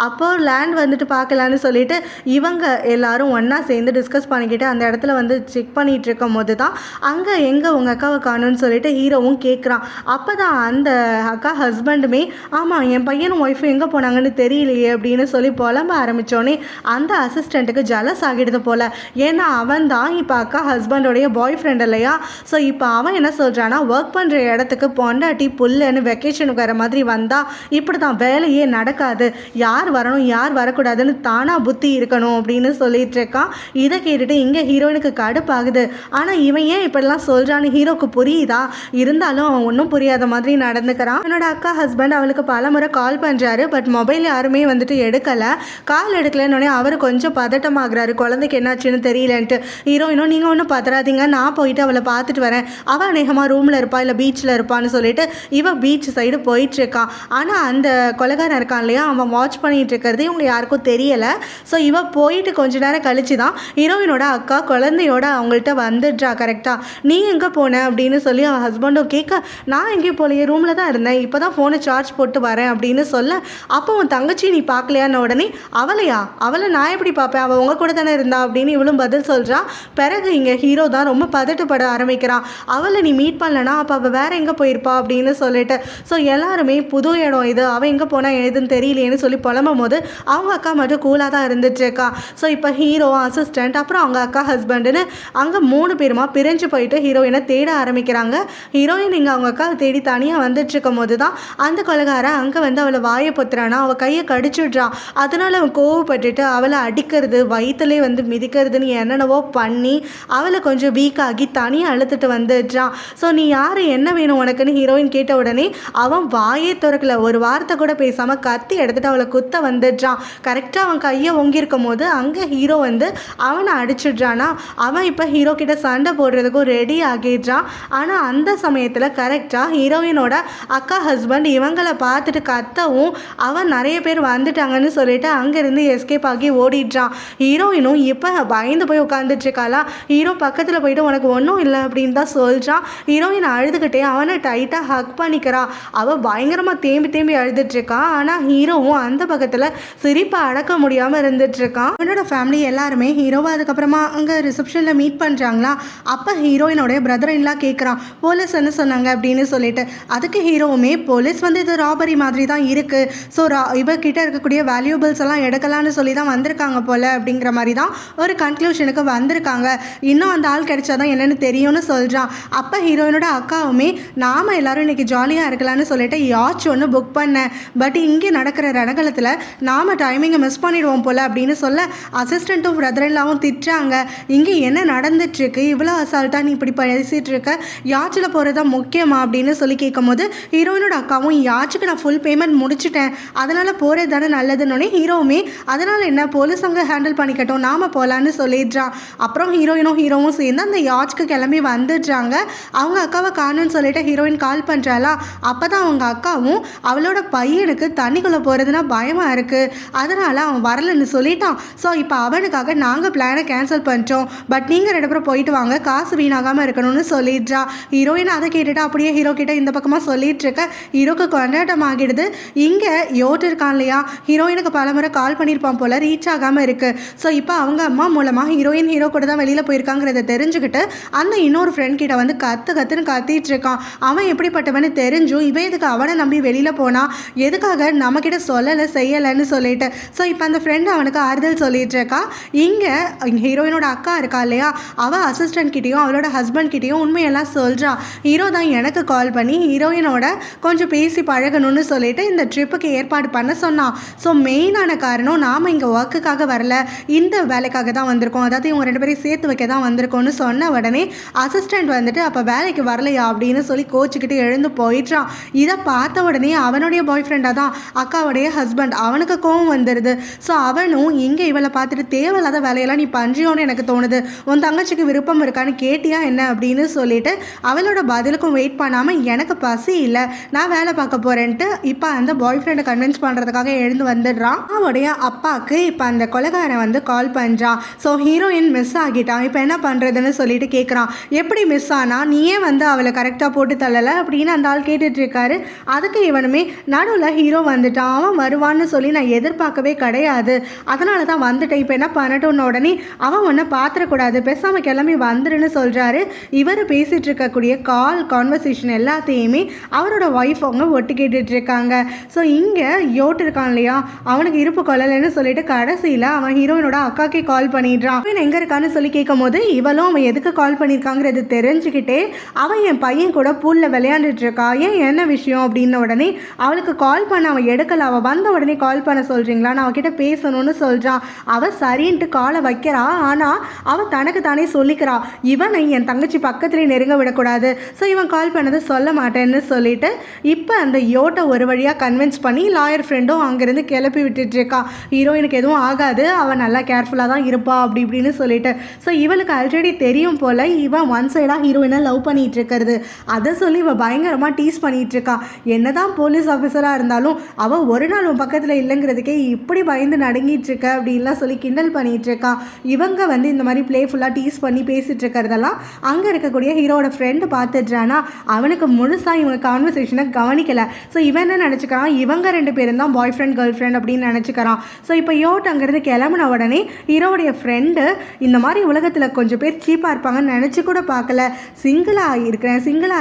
அப்போ லேண்ட் வந்துட்டு பார்க்கலான்னு சொல்லிட்டு இவங்க எல்லாரும் ஒன்றா சேர்ந்து டிஸ்கஸ் பண்ணிக்கிட்டு அந்த இடத்துல வந்து செக் பண்ணிகிட்டு இருக்கும் போது தான் அங்கே எங்கே உங்கள் அக்காவை காணும்னு சொல்லிட்டு ஹீரோவும் கேட்குறான். அப்போ தான் அந்த அக்கா ஹஸ்பண்டுமே ஆமாம் என் பையனும் ஒய்ஃபும் எங்கே போனாங்கன்னு தெரியலையே அப்படின்னு சொல்லி புலம்ப ஆரம்பித்தோடனே அந்த அசிஸ்டண்ட்டுக்கு ஜலஸ் ஆகிடுது போல். ஏன்னா அவன் தான் இப்போ அக்கா ஹஸ்பண்டோடைய பாய் ஃப்ரெண்ட் இல்லையா. ஸோ இப்போ அவன் என்ன சொல்கிறான்னா, ஒர்க் பண்ணுற இடத்துக்கு பொண்டாட்டி புல்லுன்னு வெக்கேஷனுக்கு வர மாதிரி வந்தால் இப்படி தான் வேலையே நடக்காது, யார் வரணும் யார் வரக்கூடாதுன்னு தானாக புத்தி இருக்கணும் அப்படின்னு சொல்லிட்டு இருக்கான். இதை கேட்டுட்டு இங்கே ஹீரோயினுக்கு கடுப்பாகுது. ஆனால் இவன் ஏன் இப்படிலாம் சொல்கிறான்னு ஹீரோக்கு புரியுதா, இருந்தாலும் அவன் ஒன்றும் புரியாத மாதிரி நடந்துக்கிறான். என்னோட அக்கா ஹஸ்பண்ட் அவளுக்கு பல முறை கால் பண்ணுறாரு, பட் மொபைல் யாருமே வந்துட்டு எடுக்கலை. கால் எடுக்கலன்னொடனே அவர் கொஞ்சம் பதட்டமாகறாரு, குழந்தைக்கு என்னாச்சுன்னு தெரியலன்ட்டு. ஹீரோயினும் நீங்கள் ஒன்றும் பதறாதீங்க, நான் போயிட்டு அவளை பார்த்துட்டு வரேன், அவள் அநேகமாக ரூமில் இருப்பா இல்லை பீச்சில் இருப்பான்னு சொல்லிட்டு இவன் பீச் சைடு போயிட்டுருக்கான். ஆனால் அந்த கொலைகாரன் இருக்கான் இல்லையா, அவன் வாட்ச் பண்ணிகிட்டு இருக்கிறது இவங்க யாருக்கும் தெரியலை. ஸோ இவன் போயிட்டு கொஞ்ச நேரம் கழிச்சு தான் ஹீரோயினோட அக்கா குழந்தையோட அவங்கள்ட்ட வந்துடுறா. கரெக்டாக நீ எங்கே போன அப்படின்னு சொல்லி அவன் ஹஸ்பண்டும் கேட்க, நான் எங்கேயும் போலையே ரூமில் தான் இருந்தேன், இப்போ தான் ஃபோனை சார்ஜ் போட்டு வரேன் அப்படின்னு சொல்ல, அப்போ உன் தங்கச்சி நீ பார்க்கலையான்னு உடனே அவளையா, அவளை நான் எப்படி பார்ப்பேன், அவள் உங்கள் கூட தானே இருந்தா அப்படின்னு இவளும் பதில் சொல்கிறா. பிறகு இங்கே ஹீரோ தான் ரொம்ப பதட்டப்பட ஆரம்பிக்கிறான். அவளை நீ மீட் பண்ணலனா அப்போ அவள் வேறு எங்கே போயிருப்பா அப்படின்னு சொல்லிட்டு. ஸோ எல்லாருமே புது இடம் இது, அவள் எங்கே போனால் எதுன்னு தெரியலேன்னு சொல்லி புலம்பும் போது அவங்க அக்கா மட்டும் கூலாக தான் இருந்துட்டுருக்கா. ஸோ இப்போ ஹீரோ, அசிஸ்டண்ட், அப்புறம் அவங்க அக்கா ஹஸ்பண்டுன்னு அங்கே 3 பேருமா பிரிஞ்சு போயிட்டு ஹீரோயினை தேட ஆரம்பிக்கிறாங்க. ஹீரோயின் இங்கே அவங்க அக்கா தேடி தனியாக வந்துட்டு இருக்கும் போது தான் அந்த கொலைகாரன் அங்கே வந்து அவளை வாயை பொத்துறானா, அவள் கையை கடிச்சுட்றான். அதனால அவன் கோவப்பட்டுட்டு அவளை அடிக்கிறது, வயிற்றுலே வந்து மிதிக்கிறதுன்னு என்னென்னவோ பண்ணி அவளை கொஞ்சம் வீக்காகி தனியாக அழுத்துட்டு வந்துடுறான். ஸோ நீ யார், என்ன வேணும் உனக்குன்னு ஹீரோயின் கேட்ட உடனே அவன் வாயே திறக்கல, ஒரு வார்த்தை கூட பேசாமல் கத்தி எடுத்துட்டு அவளை குத்த வந்துடுறான். கரெக்டாக அவன் கையை ஓங்கியிருக்கும் போது அங்கே ஹீரோ வந்து அவனை அடிச்சிடுறானா. அவன் இப்போ ஹீரோ கிட்ட சண்டை போடுறதுக்கும் ரெடி ஆகிடுறான். ஆனால் அந்த சமயத்தில் கரெக்டாக ஹீரோயினோட அக்கா ஹஸ்பண்ட் இவங்களை பார்த்துட்டு கத்தவும் அவன் நிறைய பேர் வந்துட்டாங்கன்னு சொல்லிட்டு அங்கேருந்து எஸ்கேப் ஆகி ஓடிடுறான். ஹீரோயினும் இப்போ பயந்து போய் உட்காந்துட்டு இருக்காளா. ஹீரோ பக்கத்தில் போயிட்டு உனக்கு ஒன்றும் இல்லை அப்படின்னு தான் சொல்கிறான். ஹீரோயின் அழுதுகிட்டே அவனை டைட்டாக ஹக் பண்ணிக்கிறான். அவள் பயங்கரமாக தேம்பி தேம்பி அழுதுட்ருக்கான். ஆனால் ஹீரோவும் அந்த பக்கத்தில் சிரிப்பை அடக்க முடியாமல் இருந்துகிட்ருக்கான். அவனோட ஃபேமிலி எல்லாருமே ஹீரோவை அதுக்கப்புறமா அங்கே ரிசப்ஷனில் மீட் பண்ணுறாங்களா. அப்போ ஹீரோயினோடைய பிரதர் இன்லாம் கேட்குறான், போலீஸ் என்ன சொன்னாங்க அப்படின்னு சொல்லிட்டு. அதுக்கு ஹீரோவுமே போலீஸ் வந்து இது ராபரி மாதிரி தான் இருக்குது, ஸோ இவர்கிட்ட இருக்கக்கூடிய வேல்யூபிள்ஸ் எல்லாம் எடுக்கலான்னு சொல்லி தான் வந்திருக்காங்க போல் அப்படிங்கிற மாதிரி தான் ஒரு கன்க்ளூஷனுக்கு வந்திருக்காங்க. இன்னும் அந்த ஆள் கிடைச்சாதான் என்னென்னு தெரியும்னு சொல்கிறான். அப்போ ஹீரோயினோட அக்காவுமே நாம் எல்லாரும் இன்றைக்கி ஜாலியாக இருக்கலாம்னு சொல்லிட்டு யாச் ஒன்று புக் பண்ணேன், பட் இங்கே நடக்கிற ரணகலத்தில் நாம் டைமிங்கை மிஸ் பண்ணிடுவோம் போல் அப்படின்னு சொல்ல அசிஸ்டண்ட்டும் பிரதரெல்லாவும் திட்டுறாங்க. இங்கே என்ன நடந்துட்டுருக்கு, இவ்வளோ அசால்ட்டாக நீ இப்படி பேசிகிட்டு இருக்க, யாச்சில் போகிறது தான் முக்கியமா அப்படின்னு சொல்லி கேட்கும் போது ஹீரோயினோட அக்காவும் யாச்சுக்கு நான் ஃபுல் பேமெண்ட் முடிச்சிட்டேன், அதனால் போகிறது தானே நல்லதுன்னு ஹீரோவுமே அதனால் என்ன போலீஸ் அங்கே ஹேண்டில் பண்ணிக்கட்டும் நாம் போகலான்னு சொல்லிடுறான். அப்புறம் ஹீரோவும் சேர்ந்து அந்த யாச்சுக்கு கிளம்பி வந்துடுறாங்க. அவங்க அக்காவை காணுன்னு சொல்லிட்டு ஹீரோயின் கால் பண்ணுறாளா. அப்போ தான் அவங்க அக்காவும் அவளோட பையனுக்கு தண்ணிக்குள்ளே போகிறதுனா பயமாக இருக்குது, அதனால் அவன் வரலன்னு சொல்லிட்டான். ஸோ இப்போ அவனுக்காக நாங்கள் பிளானை கேன்சல் பண்ணிட்டோம், பட் நீங்கள் 2 பேரும் போயிட்டு வாங்க, காசு வீணாகாமல் இருக்கணும்னு சொல்லிடுறா. ஹீரோயின் அதை கேட்டுட்டு அப்படியே ஹீரோ கிட்ட இந்த பக்கமாக சொல்லிட்டு இருக்க ஹீரோக்கு கொண்டாட்டம் ஆகிடுது. இங்கே யோட் இருக்கான் இல்லையா, ஹீரோயினுக்கு பலமுறை கால் பண்ணியிருப்பான் போல், ரீச் ஆகாமல் இருக்குது. ஸோ இப்போ அவங்க அம்மா மூலமாக ஹீரோ கூட தான் வெளியில் போயிருக்காங்கிறத தெரிஞ்சுக்கிட்டு அந்த இன்னொரு ஃப்ரெண்ட் கிட்ட வந்து கத்துன்னு கத்திட்டு இருக்கான். அவன் எப்படிப்பட்டவன்னு தெரிஞ்சும் இவன் எதுக்கு அவனை நம்பி வெளியில் போனா, எதுக்காக நம்மக்கிட்ட சொல்லலை செய்யலைன்னு சொல்லிட்டு. ஸோ இப்போ அந்த ஃப்ரெண்ட் அவனுக்கு ஆறுதல் சொல்லிட்டு இருக்கா. இங்கே ஹீரோயினோட அக்கா இருக்கா இல்லையா, அவள் அசிஸ்டன்ட் கிட்டேயும் அவளோட ஹஸ்பண்ட் கிட்டேயும் உண்மையெல்லாம் சொல்கிறா. ஹீரோ தான் எனக்கு கால் பண்ணி ஹீரோயினோட கொஞ்சம் பேசி பழகணும்னு சொல்லிட்டு இந்த ட்ரிப்புக்கு ஏற்பாடு பண்ண சொன்னான். ஸோ மெயினான காரணம் நாம் இங்கே ஒர்க்குக்காக வரல, இந்த வேலைக்காக தான் வந்திருக்கோம், அதாவது இவங்க 2 பேரையும் சேர்த்து வைக்க தான் வந்திருக்கோன்னு சொன்ன உடனே அசிஸ்டண்ட் வந்துட்டு அப்போ வேலைக்கு வரலையா அப்படின்னு சொல்லி கோச்சிக்கிட்டு எழுந்து போயிட்டான். இதை பார்த்த உடனே அவனுடைய பாய் ஃப்ரெண்டாக தான் அக்காவுடைய ஹஸ்பண்ட், அவனுக்கு கோவம் வந்துடுது. ஸோ அவனும் இங்கே இவளை பார்த்துட்டு தேவையில்லாத வேலையெல்லாம் நீ பண்றியோன்னு எனக்கு தோணுது, உன் தங்கச்சிக்கு விருப்பம் இருக்கான்னு கேட்டியா என்ன அப்படின்னு சொல்லிட்டு அவளோட பதிலுக்கும் வெயிட் பண்ணாமல் எனக்கு பசி இல்லை நான் வேலை பார்க்க போகிறேன்ட்டு இப்போ அந்த பாய் ஃப்ரெண்டை கன்வின்ஸ் பண்ணுறதுக்காக எழுந்து வந்துடுறான். அவனுடைய அப்பாவுக்கு இப்போ அந்த கொலைகாரன் வந்து கால் பண்ணுறான். ஸோ ஹீரோயின் மிஸ் ஆகிட்டான், இப்போ என்ன பண்ணுறதுன்னு சொல்லிட்டு கேட்குறான். எப்படி மிஸ் ஆனா, நீயே வந்து அவளை கரெக்டாக போட்டு தள்ளலை அப்படின்னு அந்த ஆள் கேட்டுட்ருக்காரு. அதுக்கு இவனுமே நடுவில் ஹீரோ வந்துட்டான், அவன் வருவான்னு சொல்லி நான் எதிர்பார்க்கவே கிடையாது, அதனால தான் வந்துட்டேன், இப்போ என்ன பண்ணட்டும்னு உடனே அவன் ஒன்றை பார்த்துடக்கூடாது, பேசாமல் கிளம்பி வந்துருன்னு சொல்கிறாரு. இவர் பேசிகிட்டு இருக்கக்கூடிய கான்வர்சேஷன் எல்லாத்தையுமே அவரோட ஒய்ஃப் அவங்க ஒட்டு கேட்டுட்ருக்காங்க. ஸோ இங்கே யோட் இருக்கான் இல்லையா, அவனுக்கு இருப்பு கொள்ளலைன்னு சொல்லிட்டு கடைசியில் அவன் ஹீரோயினோட அக்காக்கே கால் பண்ணிடுறான். அவன் எங்கே இருக்கான்னு சொல்லி கேட்கும் போது இவளும் அவன் எதுக்கு கால் பண்ணியிருக்காங்கிறது தெரிஞ்சுக்கிட்டே அவன் என் பையன் கூட பூலில் விளையாண்டுட்டு இருக்கா, ஏன் என்ன விஷயம் அப்படின்னு உடனே அவளுக்கு கால் பண்ண அவன் எடுக்கல, அவள் வந்த உடனே கால் பண்ண சொல்கிறீங்களா, நான் அவகிட்ட பேசணும்னு சொல்கிறான். அவள் சரின்ட்டு காலை வைக்கிறா. ஆனால் அவள் தனக்கு தானே சொல்லிக்கிறா, இவனை என் தங்கச்சி பக்கத்துலேயே நெருங்க விடக்கூடாது, ஸோ இவன் கால் பண்ணதை சொல்ல மாட்டேன்னு சொல்லிட்டு இப்போ அந்த யோட்டை ஒரு வழியாக கன்வின்ஸ் பண்ணி லாயர் ஃப்ரெண்டும் அங்கேருந்து கிளப்பி விட்டுட்ருக்கா. ஹீரோயினுக்கு எதுவும் ஆகாது, அவன் நல்லா கேர்ஃபுல்லாக தான் இருப்பா அப்படி இப்படின்னு சொல்லிட்டு. ஸோ இவளுக்கு ஆல்ரெடி தெரியும் போல் இவன் ஒன் சைடாக ஹீரோயினை லவ் பண்ணிகிட்டு இருக்கிறது, அதை சொல்லி இவள் பயங்கரமாக டீஸ் பண்ணிகிட்டு இருக்கா. என்ன தான் போலீஸ் ஆஃபீஸராக இருந்தாலும் அவள் ஒரு நாள் உன் பக்கத்தில் இல்லைங்கிறதுக்கே இப்படி பயந்து நடுங்கிட்டு இருக்க அப்படின்லாம் சொல்லி கிண்டல் பண்ணிகிட்டு இருக்கா. இவங்க வந்து இந்த மாதிரி பிளேஃபுல்லாக டீஸ் பண்ணி பேசிகிட்டு இருக்கிறதெல்லாம் அங்கே இருக்கக்கூடிய ஹீரோட ஃப்ரெண்டு பார்த்துட்றானா. அவனுக்கு முழுசாக இவங்க கான்வர்சேஷனை கவனிக்கலை. ஸோ இவன் என்ன நினச்சிக்கிறான், இவங்க 2 பேரும் தான் பாய் ஃப்ரெண்ட் கேர்ள் ஃப்ரெண்ட் அப்படின்னு நினச்சிக்கிறான். ஸோ இப்போ யோட் அங்கேருந்து கிளம்பின உடனே ஹீரோடைய ஃப்ரெண்டு இந்த மாதிரி உலகத்தில் கொஞ்சம் பேர் சீப்பாக இருப்பாங்கன்னு நினச்சி கூட பார்க்கல, சிங்கிளாக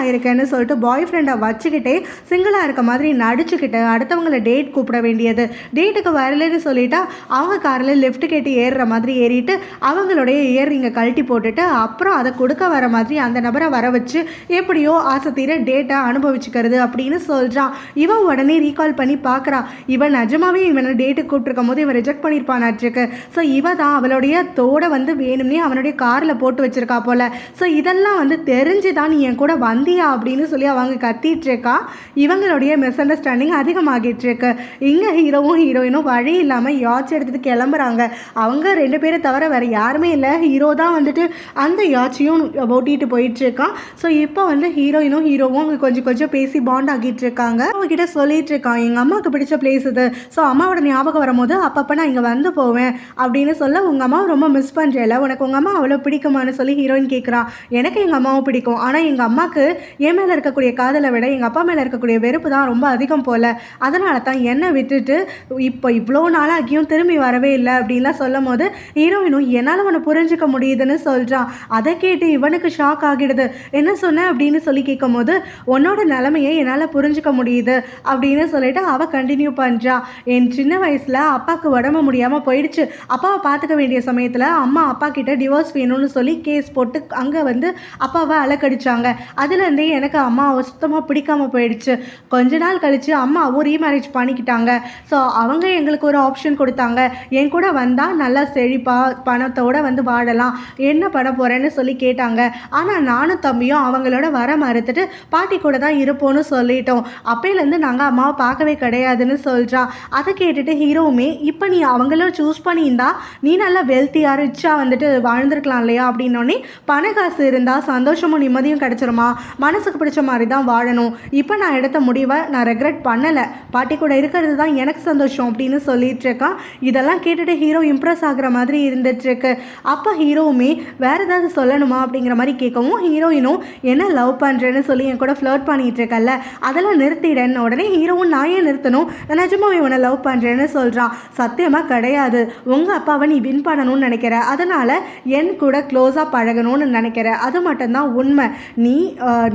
இருக்கேன்னு சொல்லிட்டு பாய் ஃப்ரெண்டை வச்சுக்கிட்டே சிங்கிளாக இருக்க மாதிரி நடிச்சுக்கிட்டு அடுத்தவங்களை டேட் கூப்பிட வேண்டியது, டேட்டுக்கு வரலன்னு சொல்லிட்டா அவங்க காரில் லிஃப்ட் கேட்டு ஏறுற மாதிரி ஏறிட்டு அவங்களுடைய இயர்ரிங்கை கழட்டி போட்டுட்டு அப்புறம் அதை கொடுக்க வர மாதிரி அந்த நபரை வர வச்சு எப்படியோ ஆசை தீர டேட்டை அனுபவிச்சுக்கிறது அப்படின்னு சொல்கிறான். இவன் உடனே ரீகால் பண்ணி பார்க்குறான், இவன் நிஜமாவே இவனை டேட்டுக்கு கூப்பிட்டுருக்கும் போது இவன் ரிஜெக்ட் பண்ணியிருப்பானாச்சுக்கு. ஸோ இவ தான் அவளுடைய தோடை வந்து வேணும்னே அவனுடைய காரில் போட்டு வச்சிருக்கா போல். ஸோ இதெல்லாம் வந்து தெரிஞ்சு தான் நீ என் கூட வந்தியா அப்படின்னு சொல்லி அவங்க கத்திட்டுருக்கா. இவங்களுடைய மிஸ் அண்டர்ஸ்டாண்டிங் அதிகமாகிட்டுருக்கு. இங்கே ஹீரோயினும் வழி இல்லாமல் யாட்ச் எடுத்துகிட்டு கிளம்புறாங்க. அவங்க 2 பேரை தவிர வேறு யாருமே இல்லை, ஹீரோ தான் வந்துட்டு அந்த யாட்சியும் ஓட்டிகிட்டு போயிட்டுருக்கான். ஸோ இப்போ வந்து ஹீரோவும் அவங்க கொஞ்சம் பேசி பாண்ட் ஆகிட்டு இருக்காங்க. அவங்ககிட்ட சொல்லிட்டு இருக்கான், எங்கள் அம்மாவுக்கு பிடிச்ச பிளேஸ் இது, ஸோ அம்மாவோட ஞாபகம் வரும்போது அப்பப்போ நான் இங்கே வந்து போவேன் அப்படின்னு சொல்ல, உங்கள் அம்மாவை ரொம்ப மிஸ் பண்ணுறேல, உனக்கு உங்கள் அம்மா அவ்வளோ பிடிக்குமான்னு சொல்லி ஹீரோயின் கேட்குறா. எனக்கு எங்கள் அம்மாவை பிடிக்கும். ஆனால் எங்கள் அம்மாவுக்கு என் மேலே இருக்கக்கூடிய காதலை விட எங்கள் அப்பா மேலே இருக்கக்கூடிய வெறுப்பு தான் ரொம்ப அதிகம் போல். அதனால தான் என்னை விட்டுட்டு இப்போ இவ்வளோ நாளாகியும் திரும்பி வரவே இல்லை அப்படின்லாம் சொல்லும் போது ஹீரோயினும் என்னால் உன்னை புரிஞ்சுக்க முடியுதுன்னு சொல்கிறான். அதை கேட்டு இவனுக்கு ஷாக் ஆகிடுது. என்ன சொன்ன அப்படின்னு சொல்லி கேட்கும் போது உன்னோட நிலைமையை என்னால் புரிஞ்சுக்க முடியுது அப்படின்னு சொல்லிட்டு அவள் கண்டினியூ பண்ணுறா. என் சின்ன வயசில் அப்பாவுக்கு உடம்பு முடியாமல் போயிடுச்சு. அப்பாவை பார்த்துக்க வேண்டிய சமயத்தில் அம்மா அப்பா கிட்ட டிவோர்ஸ் வேணும்னு சொல்லி கேஸ் போட்டு அங்கே வந்து அப்பாவை அலக்கடிச்சாங்க. அதுலேருந்தே எனக்கு அம்மாவை சுத்தமாக பிடிக்காமல் போயிடுச்சு. கொஞ்ச நாள் கழித்து அம்மாவும் ரீமேரேஜ் பண்ணிக்கிட்டாங்க. ஸோ அவங்க எங்களுக்கு ஒரு ஆப்ஷன் கொடுத்தாங்க. என் கூட வந்தால் நல்லா செழிப்பாக பணத்தோடு வந்து வாழலாம், என்ன பண்ண போகிறேன்னு சொல்லி கேட்டாங்க. ஆனால் நானும் தம்பியும் அவங்களோட வர மறுத்துட்டு பாட்டி கூட தான் இருப்போன்னு சொல்லிட்டோம். அப்பையிலேருந்து நாங்கள் அம்மாவை பார்க்கவே கிடையாதுன்னு சொல்கிறா. அதை கேட்டுட்டு ஹீரோவுமே இப்போ நீ அவங்கள சூஸ் பண்ணியிருந்தா நீ நல்லா வெல்த்தியாக ரிச்சாக வந்துட்டு வாழ்ந்துருக்கலாம் இல்லையா அப்படின்னோடனே பண காசு இருந்தால் சந்தோஷமும் நிம்மதியும் கிடச்சிருமா, மனசுக்கு பிடிச்ச மாதிரி தான் வாழணும். இப்போ நான் எடுத்த முடிவை நான் ரெக்ரெட் பண்ணலை, பாட்டி கூட இருக்கிறது தான் எனக்கு சந்தோஷம் அப்படின்னு சொல்லிட்டு இருக்கான். இதெல்லாம் கேட்டுட்டு ஹீரோ இம்ப்ரெஸ் ஆகுற மாதிரி இருந்துட்டுருக்கு. அப்போ ஹீரோவுமே வேறு ஏதாவது சொல்லணுமா அப்படிங்கிற மாதிரி கேட்கவும் ஹீரோயினும் என்ன லவ் பண்ணுறேன்னு சொல்லி என் கூட ஃப்ளர்ட் பண்ணிகிட்டு இருக்கல்ல அதெல்லாம் நிறுத்திடன்னு உடனே ஹீரோவும் நான் ஏன் நிறுத்தணும், நிஜமாவே இவனை லவ் பண்ணுறேன்னு சொல்கிறான். சத்தியமாக கிடையாது, உங்கள் அப்பாவை நீ வின் பண்ணணும்னு நினைக்கிற, அதனால் என் கூட க்ளோஸாக பழகணும்னு நினைக்கிற, அது மட்டும்தான் உண்மை. நீ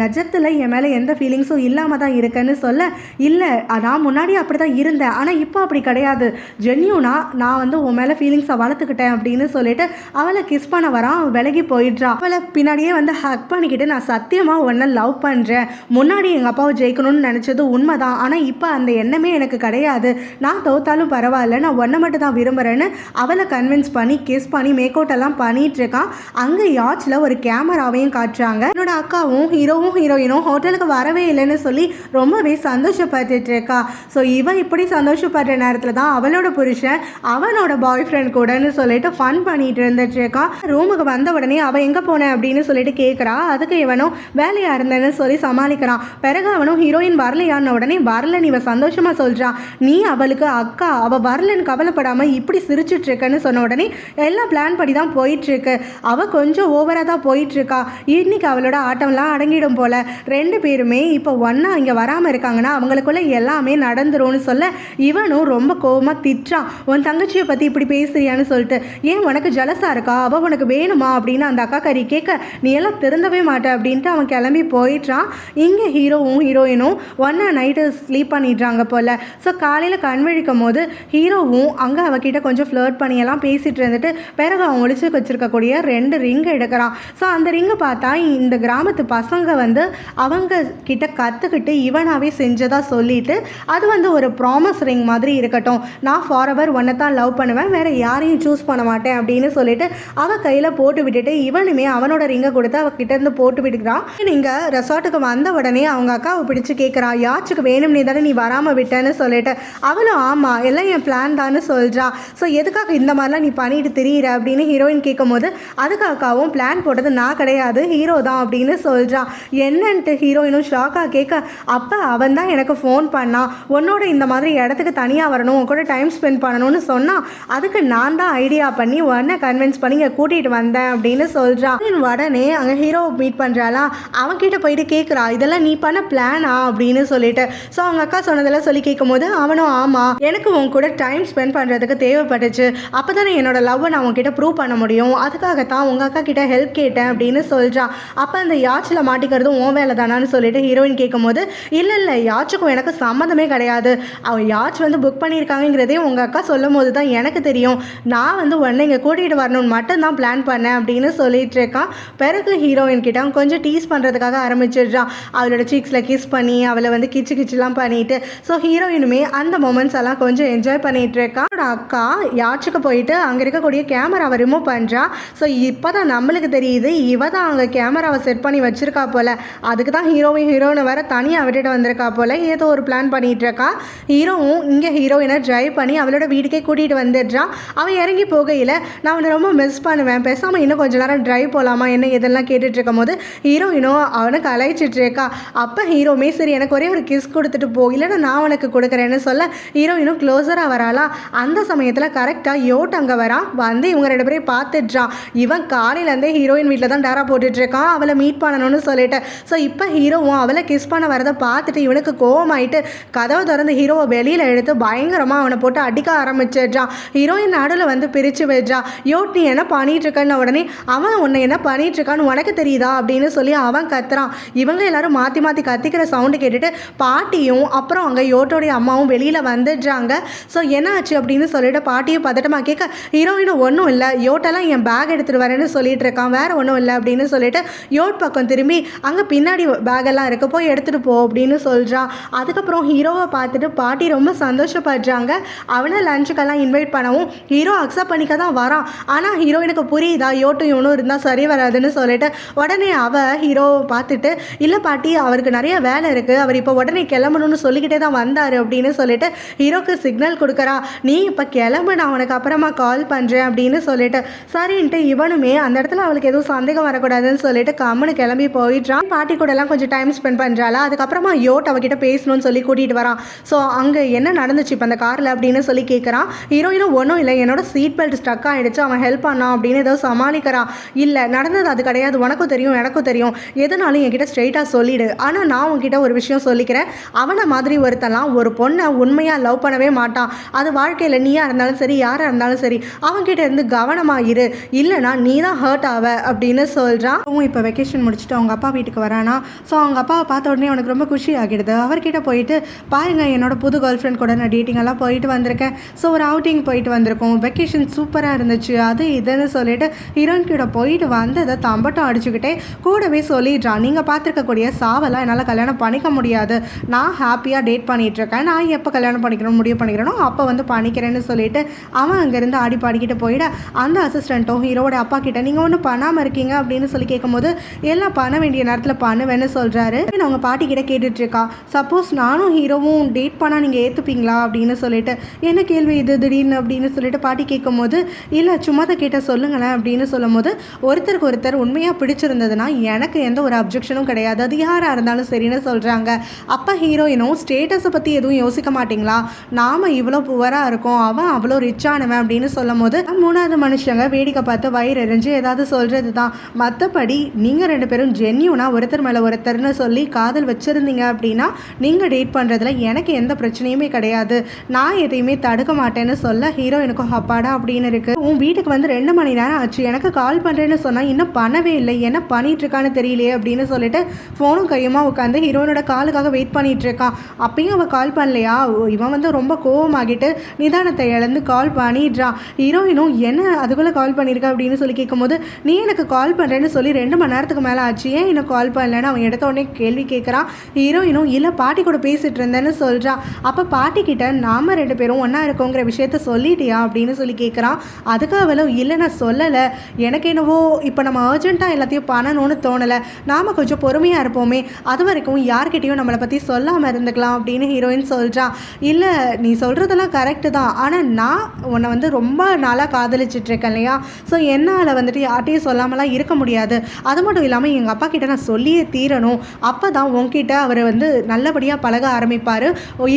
நிஜத்தில் என் மேலே எந்த ஃபீலிங்ஸும் இல்லாமல் தான் இருக்கேன்னு சொல்ல, இல்லை நான் முன்னாடி அப்படி தான் இருந்தேன், ஆனால் இப்போ அப்படி கிடையாது, ஜென்யூனா நான் வந்து உன் மேலே ஃபீலிங்ஸை வளர்த்துக்கிட்டேன் அப்படின்னு சொல்லிட்டு அவளை கிஸ் பண்ண வரான். விலகி போயிடுறா. அவளை பின்னாடியே வந்து ஹக் பண்ணிக்கிட்டு நான் சத்தியமாக உன்னை லவ் பண்ணுறேன், முன்னாடி எங்கள் அப்பாவை ஜெயிக்கணும்னு நினச்சது உண்மை தான், ஆனால் இப்போ அந்த எண்ணமே எனக்கு கிடையாது, நான் தோத்தாலும் பரவாயில்ல, நான் ஒன்றை மட்டும் தான் விரும்புகிறேன்னு அவளை கன்வின்ஸ் பண்ணி கிஸ் பண்ணி மேக்கவுட் எல்லாம் பண்ணிட்டு இருக்கான். அங்கே யாட்சில் ஒரு கேமராவையும் காட்டுறாங்க. என்னோட அக்காவும் ஹீரோவும் ஹீரோயினும் ஹோட்டலுக்கு வரவே இல்லைன்னு சொல்லி ரொம்பவே சந்தோஷப்பட்டுட்டு இருக்கா. ஸோ இவன் இப்படி சந்தோஷப்படுற நேரத்தில் தான் அவளோட புருஷன் அவனோட பாய் ஃப்ரெண்ட் கூடன்னு சொல்லிட்டு ஃபன் பண்ணிட்டு இருந்துட்டு இருக்கான். ரூமுக்கு வந்த உடனே அவள் எங்கே போனேன் அப்படின்னு சொல்லிட்டு கேட்குறா. அதுக்கு இவனும் வேலையாக இருந்தேன்னு சொல்லி சமாளிக்கிறான். பிறகு அவனும் ஹீரோயின் வரலையான்னு உடனே வரலன்னு இவன் சந்தோஷமாக சொல்கிறான். நீ அவளுக்கு அக்கா, அவள் வரலன்னு கவலைப்படாமல் இப்படி சிரிச்சிட்டு இருக்கன்னு சொன்ன உடனே எல்லாம் பிளான் படி தான் போயிட்டுருக்கு. அவள் கொஞ்சம் ஓவராக தான் போயிட்டுருக்கா. இன்னைக்கு அவளோட ஆட்டம்லாம் அடங்கிடும் போல். ரெண்டு பேருமே இப்போ ஒன்றா இங்கே வராமல் இருக்காங்கன்னா அவங்களுக்குள்ள எல்லாமே நடந்துரும்னு சொல்ல இவனும் ரொம்ப கோவமாக திட்டுறான். உன் தங்கச்சியை பற்றி இப்படி பேசுறியான்னு சொல்லிட்டு, ஏன் உனக்கு ஜலசாக இருக்கா, அவள் உனக்கு வேணுமா அப்படின்னு அந்த அக்கா கறி கேட்க நீ எல்லாம் திருந்தவே மாட்டே அப்படின்ட்டு அவன் கிளம்பி போயிட்டான். இங்கே ஹீரோவும் ஹீரோயினும் ஒன்றா நைட்டு ஸ்லீப் பண்ணிடுறாங்க போல். ஸோ காலையில் கண்விழிக்கும் போது ஹீரோவும் அங்கே அவகிட்ட கொஞ்சம் ஃப்ளர்ட் பண்ணியெல்லாம் பேசிகிட்டு இருந்துட்டு பிறகு அவன் ஒழிச்சு வச்சுருக்கக்கூடிய 2 ரிங்கு எடுக்கிறான். ஸோ அந்த ரிங்கை பார்த்தா இந்த கிராமத்து பசங்க வந்து அவங்க கிட்ட கற்றுக்கிட்டு இவனாவே செஞ்சதாக சொல்லிட்டு அது வந்து ஒரு ப்ராமிஸ் ரிங் மாதிரி இருக்கட்டும், நான் ஃபாரெவர் ஒன்றை தான் லவ் பண்ணுவேன், வேறு யாரையும் சூஸ் பண்ண மாட்டேன் அப்படின்னு சொல்லிட்டு அவள் கையில் போட்டு விட்டுட்டு இவனுமே அவனோட ரிங்கை கொடுத்து அவகிட்டேருந்து போட்டு விட்டுக்கிறான். நீங்கள் ரெசார்ட்டுக்கு வந்த உடனே அவங்க அக்காவை பிடிச்சி கேட்குறா, யாச்சுக்கு வேணும்னே தானே நீ வராமல் விட்டேன்னு சொல்லிட்டு அவளும் ஆமாம் எல்லாம் என் பிளான் தான்னு சொல்கிறா. ஸோ எதுக்காக இந்த மாதிரிலாம் நீ பண்ணிட்டு தெரியிற அப்படின்னு ஹீரோயின் கேட்கும் போது அதுக்கு அக்காவும் பிளான் போட்டது நான் கிடையாது, ஹீரோ தான் அப்படின்னு சொல்கிறான். என்னன்ட்டு ஹீரோயினும் ஷாக்காக கேட்க அப்போ அவன் தான் எனக்கு ஃபோன் பண்ணான், உன்னோட இந்த மாதிரி இடத்துக்கு தனியாக வரணும், உன் கூட டைம் ஸ்பெண்ட் பண்ணணும்னு சொன்னான், அதுக்கு நான் தான் ஐடியா பண்ணி உன்னை கன்வின்ஸ் பண்ணி இங்கே கூட்டிகிட்டு வந்தேன் அப்படின்னு சொல்கிறான். உடனே அங்கே ஹீரோவை மீட் பண்ணுறாளா, அவன்கிட்ட போயிட்டு கேட்குறா இதெல்லாம் நீ பண்ண பிளானா அப்படின்னு சொல்லிட்டு. ஸோ அவங்க அக்கா சொன்னதெல்லாம் சொல்லி கேட்கும் போது அவனும் ஆமாம் எனக்கு உன் கூட டைம் ஸ்பெண்ட் பண்ணுறதுக்கு தேவைப்பட்டுச்சு, அப்போ தானே என்னோட லவ்வை நான் உங்ககிட்ட ப்ரூவ் பண்ண முடியும், அதுக்காகத்தான் உங்கள் அக்கா கிட்ட ஹெல்ப் கேட்டேன் அப்படின்னு சொல்கிறான். அப்போ அந்த யாச்சில் மாட்டிக்கிறதும் உன் வேலை தானான்னு சொல்லிட்டு ஹீரோயின் கேட்கும் போது இல்லை யாச்சுக்கும் எனக்கு சம்மந்தமே கிடையாது, அவன் யாச் வந்து புக் பண்ணியிருக்காங்கிறதே உங்கள் அக்கா சொல்லும் போது தான் எனக்கு தெரியும், நான் வந்து உடனே இங்கே கூட்டிகிட்டு வரணும்னு மட்டும்தான் பிளான் பண்ணேன் அப்படின்னு சொல்லிட்டு இருக்கான். பிறகு ஹீரோயின் கிட்ட அவன் கொஞ்சம் டீஸ் பண்ணுறதுக்காக ஆரம்பிச்சிடுறான். அவளோட சீக்ஸில் கிஸ் பண்ணி அவளை வந்து கிச்சுலாம் பண்ணிட்டு ஸோ ஹீரோயினுமே அந்த மொமெண்ட்ஸ் எல்லாம் கொஞ்சம் என்ஜாய் பண்ணிட்டு இருக்கான். அவனோட அக்கா யாச்சுக்கு போயிட்டு அங்கே இருக்கக்கூடிய கேமராவை ரிமூவ் பண்ணுறா. ஸோ இப்போ தான் நம்மளுக்கு தெரியுது இவ தான் அங்கே கேமராவை செட் பண்ணி வச்சிருக்கா போல், அதுக்கு தான் ஹீரோனை வேற தனியாக விட்டுட்டு வந்திருக்கா போல், ஏதோ ஒரு பிளான் பண்ணிட்டு இருக்கா. ஹீரோவும் இங்கே ஹீரோயினை ட்ரைவ் பண்ணி அவளோட வீட்டுக்கே கூட்டிகிட்டு வந்துடுறான். அவன் இறங்கி போகையில் நான் அவனை ரொம்ப மிஸ் பண்ணுவேன், பேசாமல் இன்னும் கொஞ்சம் நேரம் ட்ரைவ் போகலாமா என்ன இதெல்லாம் கேட்டுட்டு இருக்கும் போது ஹீரோயினும் அவனை கலாய்ச்சிட்டு இருக்கா. அப்போ ஹீரோமே சரி எனக்கு ஒரே ஒரு கிஸ் கொடுத்துட்டு போ, இல்லைன்னா நான் உனக்கு கொடுக்குறேன்னு சொல்ல ஹீரோயினும் க்ளோஸராக வராளா. அந்த சமயத்தில் கரெக்டாக யோட் அங்கே வரான். வந்து இவங்க 2 பேரையும் பார்த்துடுறான். இவன் காலையிலேருந்தே ஹீரோயின் வீட்டில் தான் டேரா போட்டுட்ருக்கான் அவளை மீட் பண்ணணும்னு சொல்லிட்டு. ஸோ இப்போ ஹீரோவும் அவளை கிஸ் பண்ண வரதை பார்த்துட்டு இவனுக்கு கோவமாயிட்டு கதவை திறந்து ஹீரோவை வெளியில் எடுத்து பயங்கரமாக அவனை போட்டு அடிக்க ஆரம்பிச்சிடுறான். ஹீரோயின் நடுவில் வந்து பிரித்து வச்சான். யோட் நீ என்ன பண்ணிகிட்ருக்கன்னு உடனே அவன் உன்னை என்ன பண்ணிகிட்ருக்கான்னு உனக்கு தெரியுதா அப்படின்னு சொல்லி அவன் கத்துறான். இவங்க எல்லாரும் மாற்றி மாற்றி கத்திக்கிற சவுண்டு கேட்டுட்டு பாட்டியும் அப்புறம் அங்கே யோட்டோடைய அம்மாவும் வெளியில் வந்துடுறாங்க. ஸோ என்ன ஆச்சு அப்படின்னு சொல்லிட்டு பாட்டியும் பதட்டமாக கேட்க ஹீரோயினும் ஒன்றும் இல்லை யோட்டெல்லாம் என் பேக் எடுத்துகிட்டு வரேன்னு சொல்லிட்டு இருக்கான், வேறு ஒன்றும் இல்லை அப்படின்னு சொல்லிட்டு யோட் பக்கம் திரும்பி அங்கே பின்னாடி பேக்கெல்லாம் இருக்க போய் எடுத்துகிட்டு போ அப்படின்னு சொல்கிறான். அதுக்கப்புறம் ஹீரோவை பார்த்துட்டு பாட்டி ரொம்ப சந்தோஷப்படுறாங்க. அவனை லஞ்சுக்கெல்லாம் இன்வைட் பண்ணவும் ஹீரோ அக்செப்ட் பண்ணிக்க தான் வரான். ஆனால் ஹீரோயினுக்கு புரியுதா யோட்டும் இவனும் இருந்தால் சரி வராதுன்னு சொல்லிட்டு உடனே அவள் ஹீரோவை பார்த்துட்டு இல்லை பாட்டி அவருக்கு நிறைய வேலை இருக்குது, அவர் இப்போ உடனே கிளம்பணும்னு சொல்லிக்கிட்டே தான் வந்தார் அப்படின்னு சொல்லிட்டு ஹீரோக்கு சிக்னல் கொடுக்குறா. நீ இப்போ கிளம்பு நான் உனக்கு அப்புறமா கால் பண்ணுறேன் அப்படின்னு சொல்லிட்டு சரின்ட்டு இவனுமே அந்த இடத்துல அவளுக்கு எதுவும் சந்தேகம் வரக்கூடாதுன்னு சொல்லிட்டு கம்முன்னு கிளம்பி போயிடுறான். பாட்டி கூடலாம் கொஞ்சம் டைம் ஸ்பெண்ட் பண்ணுறாளா. அதுக்கப்புறமா யோட் அவகிட்ட பேசணும்னு சொல்லி கூட்டிகிட்டு வரான். ஸோ அங்கே என்ன நடந்துச்சு இப்போ அந்த காரில் அப்படின்னு சொல்லி கேட்குறான். ஹீரோயினும் ஒன்றும் இல்லை என்னோட சீட் பெல்ட் ஸ்டக் ஆகிடுச்சு அவன் ஹெல்ப் பண்ணான் அப்படின்னு ஏதோ சமாளிக்கிறான். இல்லை நடந்தது அது கிடையாது, உனக்கும் தெரியும் எனக்கும் தெரியும், எதுனாலும் என்கிட்ட ஸ்ட்ரெயிட்டாக சொல்லிடு. ஆனால் நான் உன்கிட்ட ஒரு விஷயம் சொல்லிக்கிறேன், அவனை மாதிரி ஒருத்தலாம் ஒரு பொண்ணை உண்மையாக லவ் பண்ணவே மாட்டான். அது வாழ்க்கையில் நீயாக இருந்தாலும் சரி யாராக இருந்தாலும் சரி அவன்கிட்ட இருந்து கவனமாக இரு, இல்லைனா நீ தான் ஹர்ட் ஆவ அப்படின்னு சொல்கிறான். இப்போ வெக்கேஷன் முடிச்சுட்டு அவங்க அப்பா வீட்டுக்கு வரானா. ஸோ அவங்க அப்பாவை பார்த்த உடனே அவனுக்கு ரொம்ப குஷி ஆகிடுது. அவர்கிட்ட போயிட்டு பாருங்கள் என்னோட புது கேர்ள் ஃப்ரெண்ட் கூட நான் டேட்டிங் எல்லாம் போயிட்டு வந்திருக்கேன், ஸோ ஒரு அவுட்டிங் போயிட்டு வந்திருக்கோம், வெக்கேஷன் சூப்பராக இருந்துச்சு அது இதுன்னு சொல்லிட்டு ஹீரோயின் கிட்ட போயிட்டு வந்து அதை தம்பட்டம் அடிச்சுக்கிட்டே கூடவே சொல்லிடுறான். நீங்கள் பார்த்துருக்கக்கூடிய சாவெல்லாம் என்னால் கல்யாணம் பண்ணிக்க முடியாது, நான் ஹாப்பியாக டேட் பண்ணிகிட்ருக்கேன், நான் எப்போ கல்யாணம் பண்ணிக்கிறோம் முடிவு பண்ணிக்கிறேனோ அப்போ வந்து பண்ணிக்கிறேன்னு சொல்லிட்டு அவன் அங்கேருந்து ஆடி பாடிக்கிட்டு போயிட அந்த அசிஸ்டண்ட்டும் ஹீரோட அப்பா கிட்ட நீங்கள் ஒன்றும் பண்ணாமல் இருக்கீங்க அப்படின்னு சொல்லி கேட்கும்போது எல்லாம் பண்ண வேண்டிய நேரத்தில் பண்ணுவேன்னு சொல்கிறாரு. அவங்க பாட்டி கிட்ட கேட்டுட்ருக்கா, சப்போஸ் நானும் ஹீரோவும் டேட் பண்ணால் நீங்கள் ஏற்றுப்பீங்களா அப்படின்னு சொல்லிட்டு என்ன கேள்வி இது திடீர்னு அப்படின்னு சொல்லிட்டு பாட்டி கேட்கும்போது இல்லை சும்மா தான் கேட்ட சொல்லுங்களேன் அப்படின்னு சொல்லும் போது ஒருத்தருக்கு ஒருத்தர் உண்மையாக பிடிச்சிருந்ததுன்னா எனக்கு எந்த ஒரு அப்ஜெக்ஷனும் கிடையாது, அது யாராக இருந்தாலும் சரின்னு சொல்கிறாங்க. அப்போ ஹீரோயினும் ஸ்டேட்டஸை பற்றி எதுவும் யோசிக்க மாட்டிங்களா, நாம் இவ்வளோ புவராக இருக்கோம் அவன் அவ்வளோ ரிச்சானவன் அப்படின்னு சொல்லும் போது மூணாவது மனுஷங்க வேடிக்கை பார்த்து வயிறு எரிஞ்சு ஏதாவது சொல்கிறது தான், மற்றபடி நீங்கள் ரெண்டு பேரும் ஜென்யூனாக ஒருத்தர் மேலே ஒருத்தர்னு சொல்லி காதல் வச்சுருந்தீங்க அப்படின்னா நீங்கள் டேட் பண்ணுறதுல எனக்கு எந்த பிரச்சனையுமே கிடையாது, நான் எதையுமே தடுக்க மாட்டேன்னு சொல்ல ஹீரோ எனக்கும் ஹப்பாடா அப்படின்னு இருக்குது. உன் வீட்டுக்கு வந்து 2 மணி நேரம் ஆச்சு, எனக்கு கால் பண்ணுறேன்னு சொன்னால் இன்னும் பண்ணவே இல்லை, என்ன பண்ணிகிட்ருக்கான்னு தெரியலையே அப்படின்னு சொல்லிட்டு ஃபோனும் கையுமா உட்காந்து ஹீரோனோட காலுக்காக வெயிட் பண்ணிகிட்ருக்கான். அப்பயும் அவள் கால் பண்ணலையா, இவன் வந்து ரொம்ப கோவமாகிட்டு நிதானத்தை இழந்து கால் பண்ணிடுறான். ஹீரோயினும் என்ன அதுக்குள்ளே கால் பண்ணியிருக்கா அப்படின்னு சொல்லி கேட்கும்போது நீ எனக்கு கால் பண்ணுறேன்னு சொல்லி 2 மணி நேரத்துக்கு மேலே ஆச்சு, ஏன் எனக்கு கால் பண்ணலன்னு அவன் எடுத்த உடனே கேள்வி கேட்குறான். ஹீரோயினும் இல்லை பாட்டி கூட பேசிகிட்டு இருந்தேன்னு சொல்கிறான். அப்போ பாட்டி கிட்ட நாம் 2 பேரும் ஒன்றா இருக்கோங்கிற விஷயத்த சொல்லிட்டியா அப்படின்னு சொல்லி கேட்குறான். அதுக்கு அவளும் இல்லை நான் சொல்லலை, எனக்கு என்னவோ இப்போ நம்ம அர்ஜென்ட்டாக எல்லாத்தையும் பண்ணணும்னு தோணலை, நாம் கொஞ்சம் பொறுமையாக இருப்போமே, அது வரைக்கும் யார்கிட்டையும் நம்மளை பற்றி சொல்லாமல் இருந்துக்கலாம் அப்படின்னு ஹீரோயின் சொல்கிறான். இல்லை நீ சொல்கிறதெல்லாம் கரெக்டு தான், ஆனால் நான் உன்னை வந்து ரொம்ப நாளாக காதலிச்சிட்ருக்கேன் இல்லையா, ஸோ என்னால் வந்துட்டு யார்ட்டையும் சொல்லாமலாம் இருக்க முடியாது, அது மட்டும் இல்லாமல் எங்கள் அப்பா கிட்ட நான் சொல்லியே தீரணும், அப்போ தான் உன்கிட்ட அவர் வந்து நல்லபடியாக பழக ஆரம்பிப்பார்,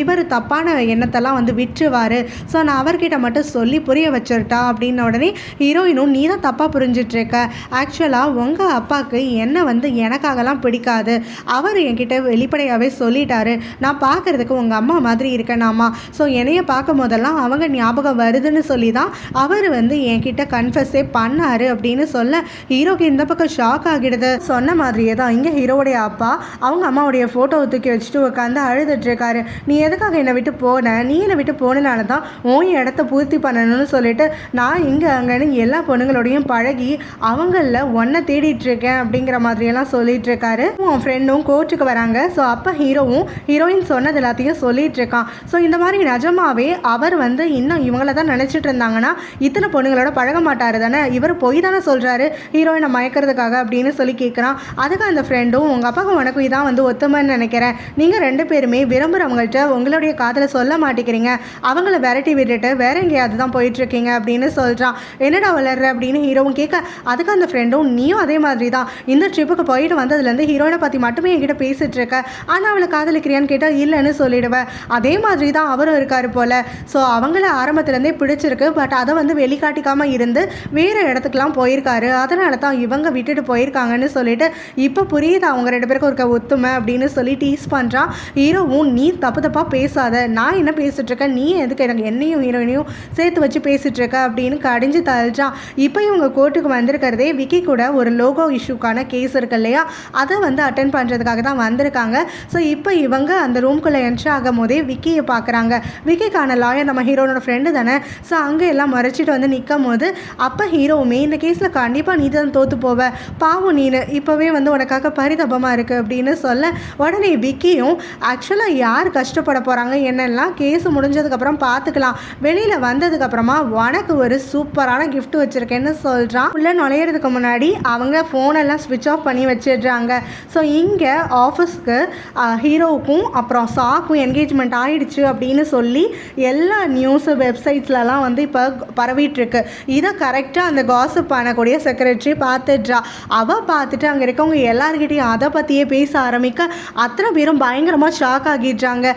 இவர் தப்பான எண்ணத்தெல்லாம் வந்து விட்டுருவார், ஸோ நான் அவர்கிட்ட மட்டும் சொல்லி புரிய வச்சுருட்டா அப்படின்ன உடனே ஹீரோயினும் நீ தான் தப்பாக புரிஞ்சிட்ருக்க, ஆக்சுவலாக உங்கள் அப்பாவுக்கு என்னை வந்து எனக்காகலாம் பிடிக்காது, அவர் என்கிட்ட வெளிப்படையாகவே சொல்லிட்டாரு, நான் பார்க்குறதுக்கு உங்கள் அம்மா மாதிரி இருக்கேனாமா, ஸோ என்னைய பார்க்கும் போதெல்லாம் அவங்க ஞாபகம் வருதுன்னு சொல்லி தான் அவர் வந்து என்கிட்ட கன்ஃபஸே பண்ணார் அப்படின்னு சொல்ல ஹீரோக்கு இந்த பக்கம் ஷாக் ஆகிடுது. சொன்ன மாதிரியே தான் இங்கே ஹீரோவுடைய அப்பா அவங்க அம்மாவுடைய ஃபோட்டோவை தூக்கி வச்சுட்டு உட்காந்து அழுதுட்ருக்காரு. நீ எதுக்காக என்னை விட்டு போன, நீ என்னை விட்டு போனனால தான் உன் இடத்த பூர்த்தி பண்ணணும்னு சொல்லிட்டு நான் இங்கே அங்கேன்னு எல்லா பொண்ணுங்களோடையும் பழகி அவங்களில் ஒன்றை தேடிட்டுருக்கேன் அப்படிங்கிற மாதிரியெல்லாம் சொல்லிகிட்ருக்காரு. உன் ஃப்ரெண்டும் கோர்ட்டுக்கு வராங்க. ஸோ அப்போ ஹீரோவும் ஹீரோயின் சொன்னது எல்லாத்தையும் சொல்லிகிட்டு இருக்கான். ஸோ இந்த மாதிரி நிஜமாவே அவர் வந்து இன்னும் இவங்கள தான் நினச்சிட்டு இருந்தாங்கன்னா இத்தனை பொண்ணுங்களோட பழக மாட்டார் தானே, இவர் போய் தானே சொல்கிறாரு ஹீரோயினை மயக்கிறதுக்காக அப்படின்னு சொல்லி கேட்குறான். அதுக்கு அந்த ஃப்ரெண்டும் உங்கள் அப்பாவுக்கும் உனக்கும் இதான் வந்து ஒத்துமைன்னு நினைக்கிறேன், நீங்கள் 2 பேருமே விரும்புகிறவங்கள்ட்ட உங்களுடைய காதலை சொல்ல மாட்டேங்கிறீங்க, அவங்கள விரட்டி விட்டுட்டு வேற எங்கேயாவது தான் போயிட்டுருக்கீங்க அப்படின்னு சொல்கிறான். என்னடா வளர்ற அப்படின்னு ஹீரோவும் கேட்க அதுக்கு அந்த ஃப்ரெண்டும் நீயும் அதே மாதிரி தான் இந்த ட்ரிப்புக்கு போயிட்டு வந்ததுலேருந்து ஹீரோயினை பற்றி மட்டுமே என்கிட்ட பேசிகிட்டு இருக்க, ஆனால் அவளை காதலிக்கிறியான்னு கேட்டால் இல்லைன்னு சொல்லிடுவேன், அதே மாதிரி தான் அவரும் இருக்கார் போல், ஸோ அவங்கள ஆரம்பத்துலேருந்தே பிடிச்சிருக்கு, பட் அதை வந்து வெளிக்காட்டிக்காமல் இருந்து வேறு இடத்துல இடத்துக்குலாம் போயிருக்காரு, அதனால தான் இவங்க விட்டுட்டு போயிருக்காங்கன்னு சொல்லிட்டு இப்போ புரியுது அவங்க 2 பேருக்கும் இருக்க ஒத்துமை அப்படின்னு சொல்லி டீஸ் பண்ணுறான். ஹீரோவும் நீ தப்பு தப்பாக பேசாத, நான் என்ன பேசிட்டு இருக்கேன், நீ எதுக்கு எனக்கு என்னையும் ஹீரோயினையும் சேர்த்து வச்சு பேசிட்டு இருக்க அப்படின்னு கடிஞ்சு தள்ளுறான். இப்போ இவங்க கோர்ட்டுக்கு வந்திருக்கிறதே விக்கி கூட ஒரு லோகோ இஷ்யூக்கான கேஸ் இருக்கு இல்லையா, அதை வந்து அட்டென்ட் பண்ணுறதுக்காக தான் வந்திருக்காங்க. ஸோ இப்போ இவங்க அந்த ரூம்குள்ளே என்ட்ரி ஆகும் போதே விக்கியை பார்க்குறாங்க. விக்கிக்கான லாயர் நம்ம ஹீரோனோட ஃப்ரெண்டு தானே. ஸோ அங்கே எல்லாம் மறைச்சிட்டு வந்து நிற்கும் போது அப்போ ஹீரோவுமே இந்த கேஸில் கண்டிப்பாக நீ தான் தோற்று போவ, பாவம் நீனு இப்போவே வந்து உனக்காக பரிதாபமாக இருக்குது அப்படின்னு சொல்ல உடனே விக்கியும் ஆக்சுவலாக யார் கஷ்டப்பட போகிறாங்க என்னெல்லாம் கேஸ் முடிஞ்சதுக்கப்புறம் பார்த்துக்கலாம், வெளியில் வந்ததுக்கப்புறமா உனக்கு ஒரு சூப்பரான கிஃப்ட் வச்சுருக்கேன்னு சொல்கிறான். உள்ளே நுழையிறதுக்கு முன்னாடி அவங்க ஃபோனெல்லாம் ஸ்விட்ச் ஆஃப் பண்ணி வச்சிடுறாங்க. ஸோ இங்கே ஆஃபீஸ்க்கு ஹீரோவுக்கும் அப்புறம் சாக்கும் என்கேஜ்மெண்ட் ஆகிடுச்சு அப்படின்னு சொல்லி எல்லா நியூஸு வெப்சைட்ஸ்லலாம் வந்து இப்போ பரவிட்டுருக்கு. இதை கரெக்டாக அந்த காசிப் பண்ணக்கூடிய செக்ரட்டரி பார்த்துட்றா. அவள் பார்த்துட்டு அங்கே இருக்கவங்க எல்லாருக்கிட்டையும் அதை பற்றியே பேச ஆரம்பிக்க அத்தனை பேரும் பயங்கரமாக ஷாக் ஆகிடுறாங்க.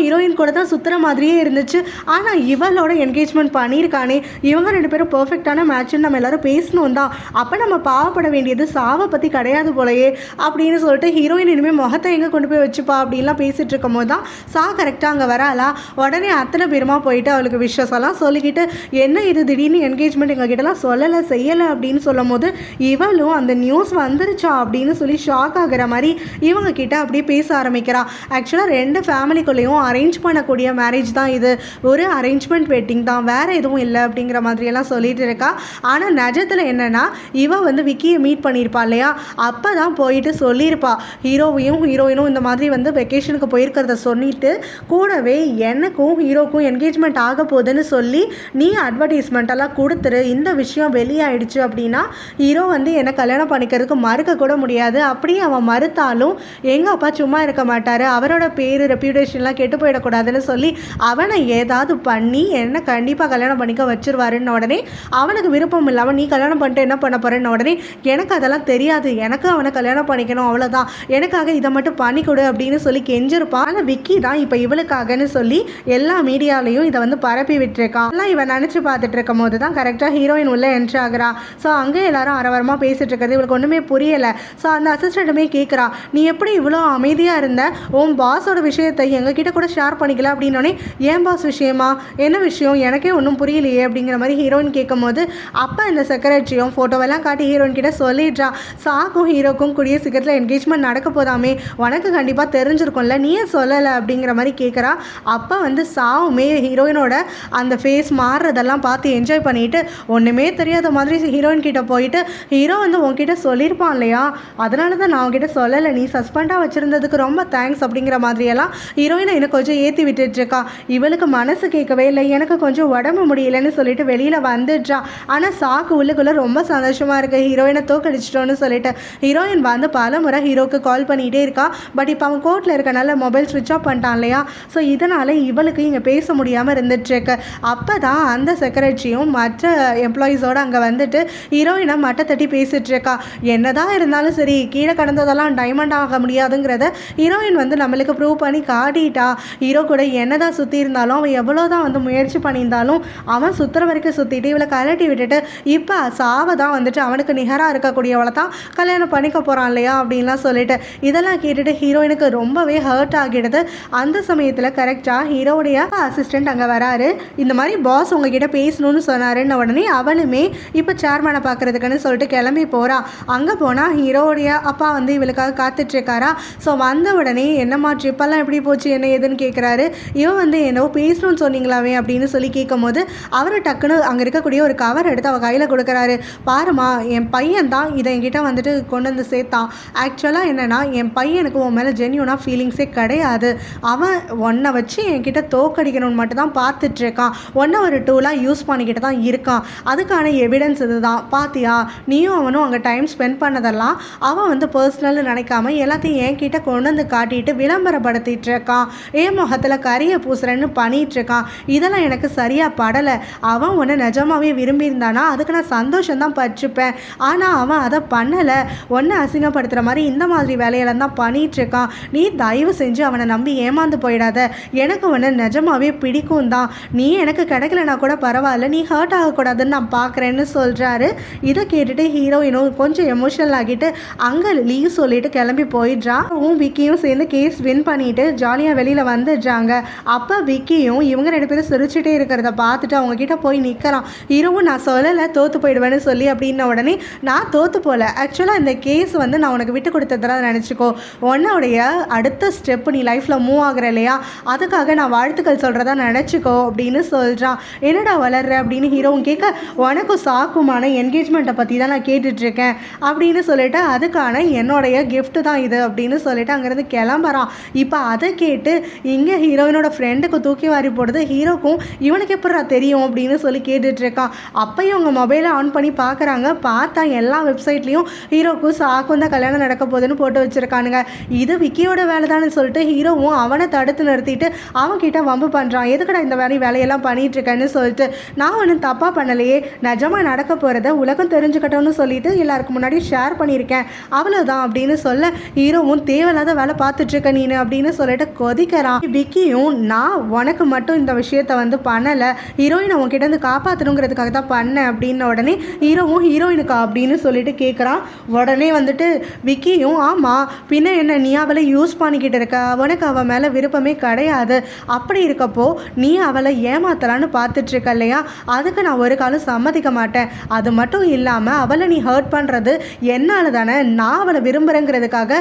ஹீரோயின் கூட தான் சுற்றுற மாதிரியே இருந்துச்சு, ஆனால் இவளோட என்கேஜ்மெண்ட் பண்ணியிருக்கானே, இவங்க 2 பேரும் பர்ஃபெக்டான மேட்ச்னு நம்ம எல்லாரும் பேசணும் தான், அப்போ நம்ம பாவப்பட வேண்டியது சாவை பற்றி கிடையாது போலையே அப்படின்னு சொல்லிட்டு ஹீரோயின் இனிமேல் முகத்தை எங்கே கொண்டு போய் வச்சுப்பா அப்படின்லாம் பேசிகிட்டு இருக்கும் போது தான் கரெக்டாக அங்கே வராளா. உடனே அத்தனை பேருமா போயிட்டு அவளுக்கு விஷஸ் எல்லாம் சொல்லிக்கிட்டு என்ன இது திடீர்னு என்கேஜ்மெண்ட் எங்ககிட்டலாம் சொல்லலை செய்யலை அப்படின்னு சொல்லும் போது இவளும் அந்த நியூஸ் வந்துருச்சா அப்படின்னு சொல்லி ஷாக் ஆகிற மாதிரி இவங்க கிட்ட அப்படியே பேச ஆரம்பிக்கிறா. ஆக்சுவலாக 2 ஃபேமிலிக்குள்ளேயும் அரேஞ்ச் பண்ணக்கூடிய மேரேஜ் தான் இது, ஒரு அரேஞ்ச்மெண்ட் வெட்டிங் தான், வேறு எதுவும் இல்லை அப்படிங்கிற மாதிரியெல்லாம் சொல்லிட்டு இருக்கா. ஆனால் நிஜத்தில் என்னென்னா இவ வந்து விக்கியை மீட் பண்ணியிருப்பா இல்லையா, அப்போ தான் போயிட்டு சொல்லியிருப்பா ஹீரோயினும் இந்த மாதிரி வந்து வெக்கேஷனுக்கு போயிருக்கிறத சொல்லிட்டு கூடவே எனக்கும் ஹீரோக்கும் என்கேஜ்மெண்ட் ஆக போகுதுன்னு சொல்லி நீ அட்வர்டைஸ்மெண்ட்டெல்லாம் கொடுத்துரு, இந்த விஷயம் வெளியாயிடுச்சு அப்படின்னா ஹீரோ வந்து என்னை கல்யாணம் பண்ணிக்கிறதுக்கு மறுக்க கூட முடியாது, அப்படியே அவன் மறுத்தாலும் எங்கள் அப்பா சும்மா இருக்க மாட்டார், அவரோட பேர் ரெப்யூட்டேஷன்லாம் கெட்டு போயிடக்கூடாதுன்னு சொல்லி அவனை ஏதாவது பண்ணி என்னை கண்டிப்பாக கல்யாணம் பண்ணிக்க வச்சிருவாருன்னு உடனே அவனுக்கு விருப்பம் இல்லாமல் நீ கல்யாணம் பண்ணிட்டு என்ன பண்ண போகிறேன்னு உடனே எனக்கு அதெல்லாம் தெரியாது, எனக்கு அவனை கல்யாணம் பண்ணிக்கணும் அவ்வளோதான், எனக்காக இதை மட்டும் பண்ணிக்கொடு அப்படின்னு சொல்லி கெஞ்சிருப்பான். ஆனால் விக்கி தான் இப்போ இவளுக்காகன்னு சொல்லி எல்லா மீடியாலையும் இதை வந்து பரப்பி விட்டுருக்கான். எல்லாம் இவன் நினச்சி பார்த்துட்டு இருக்கும் போது தான் கரெக்டாக ஹீரோயின் உள்ளே என்ட்ரி ஆகுறா. ஸோ அங்கே எல்லாரும் அரவரமாக பேசிகிட்டு இருக்கிறது இவளுக்கு ஒன்றுமே புரியலை. ஸோ அந்த அசிஸ்டண்ட்டுமே கேட்குறான், நீ எப்படி இவ்வளோ அமைதியாக இருந்த, உன் பாஸோட விஷயத்தை எங்ககிட்ட கூட ஷேர் பண்ணிக்கல அப்படின்னோடனே ஏன் பாஸ் விஷயமா, என்ன விஷயம் எனக்கே ஒன்றும் புரியலையே அப்படிங்கிற மாதிரி ஹீரோயின் கேட்கும் போது அப்போ இந்த செக்ரட்டரியும் ஃபோட்டோவெல்லாம் காட்டி ஹீரோயின் கிட்ட சொல்லிடுறான், சாக்கும் ஹீரோக்கும் கூடிய சீக்கிரத்தில் என்கேஜ்மெண்ட் நடக்க போதாமே, உனக்கு கண்டிப்பாக தெரிஞ்சிருக்கும்ல, நீயே சொல்லலை அப்படிங்கிற மாதிரி கேட்குறா. அப்போ வந்து சாவுமே ஹீரோயினோட அந்த ஃபேஸ் மாறுறதெல்லாம் பார்த்து என்ஜாய் பண்ணிட்டு ஒன்றுமே தெரியாத மாதிரி ஹீரோயின் கிட்ட போயிட்டு ஹீரோ வந்து உன்கிட்ட சொல்லியிருப்பான் இல்லையா, அதனால தான் நான் உன்கிட்ட சொல்லலை, நீ சஸ்பெண்டாக வச்சுருந்ததுக்கு ரொம்ப தேங்க்ஸ் அப்படிங்கிற மாதிரியெல்லாம் ஹீரோயினை எனக்கு கொஞ்சம் ஏற்றி விட்டுட்ருக்கா. இவளுக்கு மனசு கேட்கவே இல்லை, எனக்கு கொஞ்சம் உடம்பு முடியலைன்னு சொல்லிட்டு வெளியில் வந்துடுறா. ஆனால் சாக்கு உள்ளுக்குள்ளே ரொம்ப சந்தோஷமாக இருக்குது, ஹீரோயினை தோக்கடிச்சிட்டோன்னு சொல்லிட்டு ஹீரோயின் வந்து பல முறை ஹீரோக்கு கால் பண்ணிகிட்டே இருக்கா. பட் இப்போ அவன் கோர்ட்டில் இருக்கனால மொபைல் ஸ்விட்ச் ஆஃப் பண்ணிட்டான் இல்லையா, ஸோ இதனால் இவளுக்கு இங்கே பேச முடியாமல் இருந்துட்டுருக்கு. அப்போ தான் அந்த செக்ரட்டரியும் மற்ற எம்ப்ளாயீஸோடு அங்கே வந்துட்டு ஹீரோயினை மட்டை தட்டி பேசிகிட்ருக்கா. என்னதான் இருந்தாலும் சரி, கீழே கடந்ததெல்லாம் டைமண்ட் ஆக முடியாதுங்கிறத ஹீரோயின் வந்து நம்மளுக்கு ப்ரூவ் பண்ணி காட்டிட்டா. ஹீரோ கூட என்னதான் சுற்றி இருந்தாலும் அவன் எவ்வளோதான் வந்து முயற்சி பண்ணியிருந்தாலும் அவன் சுற்றுற வரைக்கும் சுற்றிட்டு இவளை கலட்டி விட்டுட்டு இப்போ சாவை தான் வந்துட்டு அவனுக்கு நிகராக இருக்கக்கூடியவளை தான் கல்யாணம் பண்ணிக்க போகிறான் இல்லையா அப்படின்லாம் சொல்லிட்டு இதெல்லாம் கேட்டுட்டு ஹீரோயினுக்கு ரொம்பவே ஹர்ட் ஆகிடுது. அந்த சமயத்தில் கரெக்டாக ஹீரோடைய அசிஸ்டண்ட் அங்கே வராரு. இந்த மாதிரி பாஸ் உங்ககிட்ட பேசணும்னு சொன்னாருன்னு உடனே அவனுமே இப்போ சேர்மனை பார்க்குறதுக்குன்னு சொல்லிட்டு கிளம்பி போகிறா. அங்கே போனால் ஹீரோடைய அப்பா வந்து இவளுக்காக காத்துட்ருக்காரா. ஸோ வந்த உடனே என்னம்மா ட்ரிப்பெல்லாம் எப்படி போச்சு என்ன ஏதுன்னு கேட்குறாரு. இவன் வந்து என்னவோ பேசணும்னு சொன்னீங்களாவே அப்படின்னு சொல்லி கேட்கும் போது அவர் டக்குன்னு அங்கே இருக்கக்கூடிய ஒரு கவர் எடுத்து அவள் கையில் கொடுக்குறாரு. பாருமா, என் பையன் தான் இதை என்கிட்ட வந்துட்டு கொண்டு வந்து சேர்த்தான். ஆக்சுவலாக என்னென்னா என் பையனுக்கு உன் மேலே ஜென்யூனாக ஃபீலிங்ஸே கிடையாது. அவன் ஒன்றை வச்சு என்கிட்ட தோக்கடிக்கணும்னு மட்டும் தான் பார்த்துட்ருக்கான். ஒன்றை ஒரு டூலாக யூஸ் பண்ணிக்கிட்டு தான் இருக்கான். அதுக்கான எவிடன்ஸ் இது தான் பாத்தியா, நீயும் அவனும் அங்கே டைம் ஸ்பெண்ட் பண்ணதெல்லாம் அவன் வந்து பர்சனல்னு நினைக்காம எல்லாத்தையும் என்கிட்ட கொண்டு வந்து காட்டிட்டு விளம்பரப்படுத்திட்டு இருக்கான். என் முகத்தில் கரியை பூசுறேன்னு பண்ணிட்டு இருக்கான். இதெல்லாம் எனக்கு சரியாக படலை. அவன் ஒன்று நிஜமாவே விரும்பியிருந்தானா அதுக்கு நான் சந்தோஷம்தான் பற்றிப்பேன். ஆனால் அவன் அதை பண்ணலை. ஒன்று அசிங்கப்படுத்துகிற மாதிரி இந்த மாதிரி வேலையெல்லாம் தான் பண்ணிகிட்ருக்கான். நீ தயவு செஞ்சு அவனை நம்பி ஏமாந்து போயிடாத. எனக்கு ஒன்று நிஜமாவே பிடிக்கும் தான். நீ எனக்கு கிடைக்கலனா கூட பரவாயில்ல, நீ ஹர்ட் ஆகக்கூடாதுன்னு நான் பார்க்குறேன் பார்க்குறேன்னு சொல்கிறாரு. இதை கேட்டுட்டு ஹீரோயினும் கொஞ்சம் எமோஷனல் ஆகிட்டு அங்கே லீவ் சொல்லிட்டு கிளம்பி போயிடுறா. விக்கியும் சேர்ந்து கேஸ் வின் பண்ணிட்டு ஜாலியாக வெளியில் வந்துடுறாங்க. அப்போ விக்கியும் இவங்க 2 பேரும் சிரிச்சுட்டே இருக்கிறத பார்த்துட்டு அவங்க கிட்ட போய் நிற்கிறான். ஹீரோவும் நான் சொல்லலை தோற்று போயிடுவேன்னு சொல்லி அப்படின்ன உடனே நான் தோற்று போகல, ஆக்சுவலாக இந்த கேஸ் வந்து நான் உனக்கு விட்டு கொடுத்ததா நினச்சிக்கோ, உன்னுடைய அடுத்த ஸ்டெப்பு நீ லைஃப்பில் மூவ் ஆகுற இல்லையா, அதுக்காக நான் வாழ்த்துக்கள் சொல்கிறதா நினச்சிக்கோ அப்படின்னு சொல்கிறான். என்னடா வளர்ற அப்படின்னு ஹீரோவும் கேட்க, உனக்கும் சாக்குமான என்கேஜ்மெண்ட்டை பற்றி தான் நான் கேட்டுட்ருக்கேன் அப்படின்னு சொல்லிட்டு அதுக்கான என்னுடைய கிஃப்ட் தான் இது அப்படின்னு சொல்லிட்டு அங்கேருந்து கிளம்புறான். இப்போ அதை கேட்டு இங்கே ஹீரோயினோட ஃப்ரெண்டுக்கு தூக்கி வாரி போடுது. ஹீரோக்கும் இவனுக்கு எப்படா தெரியும் அப்படின்னு சொல்லி கேட்டுட்ருக்கான். அப்போயும் அவங்க மொபைலை ஆன் பண்ணி பார்க்குறாங்க. பார்த்தா எல்லா வெப்சைட்லேயும் ஹீரோக்கும் சாக்கும் தான் கல்யாணம் நடக்க போகுதுன்னு போட்டு வச்சுருக்கானுங்க. இது விக்கியோட வேலை தானே சொல்லிட்டு ஹீரோவும் அவனை தடுத்து நிறுத்திட்டு அவன்கிட்ட வம்பு பண்ணுறான். எதுக்கடா இந்த வேலையெல்லாம் பண்ணிகிட்ருக்கேன்னு சொல்லிட்டு, நான் ஒன்றும் தப்பாக பண்ணலையே, நிஜமாக நடக்க போகிறத உலகம் தெரிஞ்சுக்கட்டும்னு சொல்லிட்டு எல்லாருக்கும் முன்னாடி ஷேர் பண்ணியிருக்கேன், அவ்வளோதான் அப்படின்னு சொல்ல ஹீரோவும் தேவையில்லாத வேலை பார்த்துட்ருக்க நீனு அப்படின்னு சொல்லிட்டு கொதிக்கிறான். விக்கியும் நான் உனக்கு மட்டும் இந்த விஷயத்த வந்து பண்ணலை, ஹீரோயின் அவன் கிட்ட இருந்து காப்பாற்றணுங்கிறதுக்காக தான் பண்ணேன் அப்படின்ன உடனே ஹீரோவும் ஹீரோயினுக்கா அப்படின்னு சொல்லிட்டு கேட்குறான். உடனே வந்துட்டு விக்கியும் ஆமாம் பின்ன என்ன, நீ அவளை யூஸ் பண்ணிக்கிட்டு இருக்க, அவனுக்கு அவன் மேலே விருப்பமே கிடையாது, அப்படி இருக்கப்போ நீ அவளை ஏமாத்தலான்னு பார்த்துட்ருக்க இல்லையா, அதுக்கு நான் ஒரு காலம் சம்மதிக்க மாட்டேன். அது மட்டும் இல்லாமல் அவளை நீ ஹர்ட் பண்ணுறது என்னால் தானே, நான் அவளை விரும்புகிறேங்கிறதுக்காக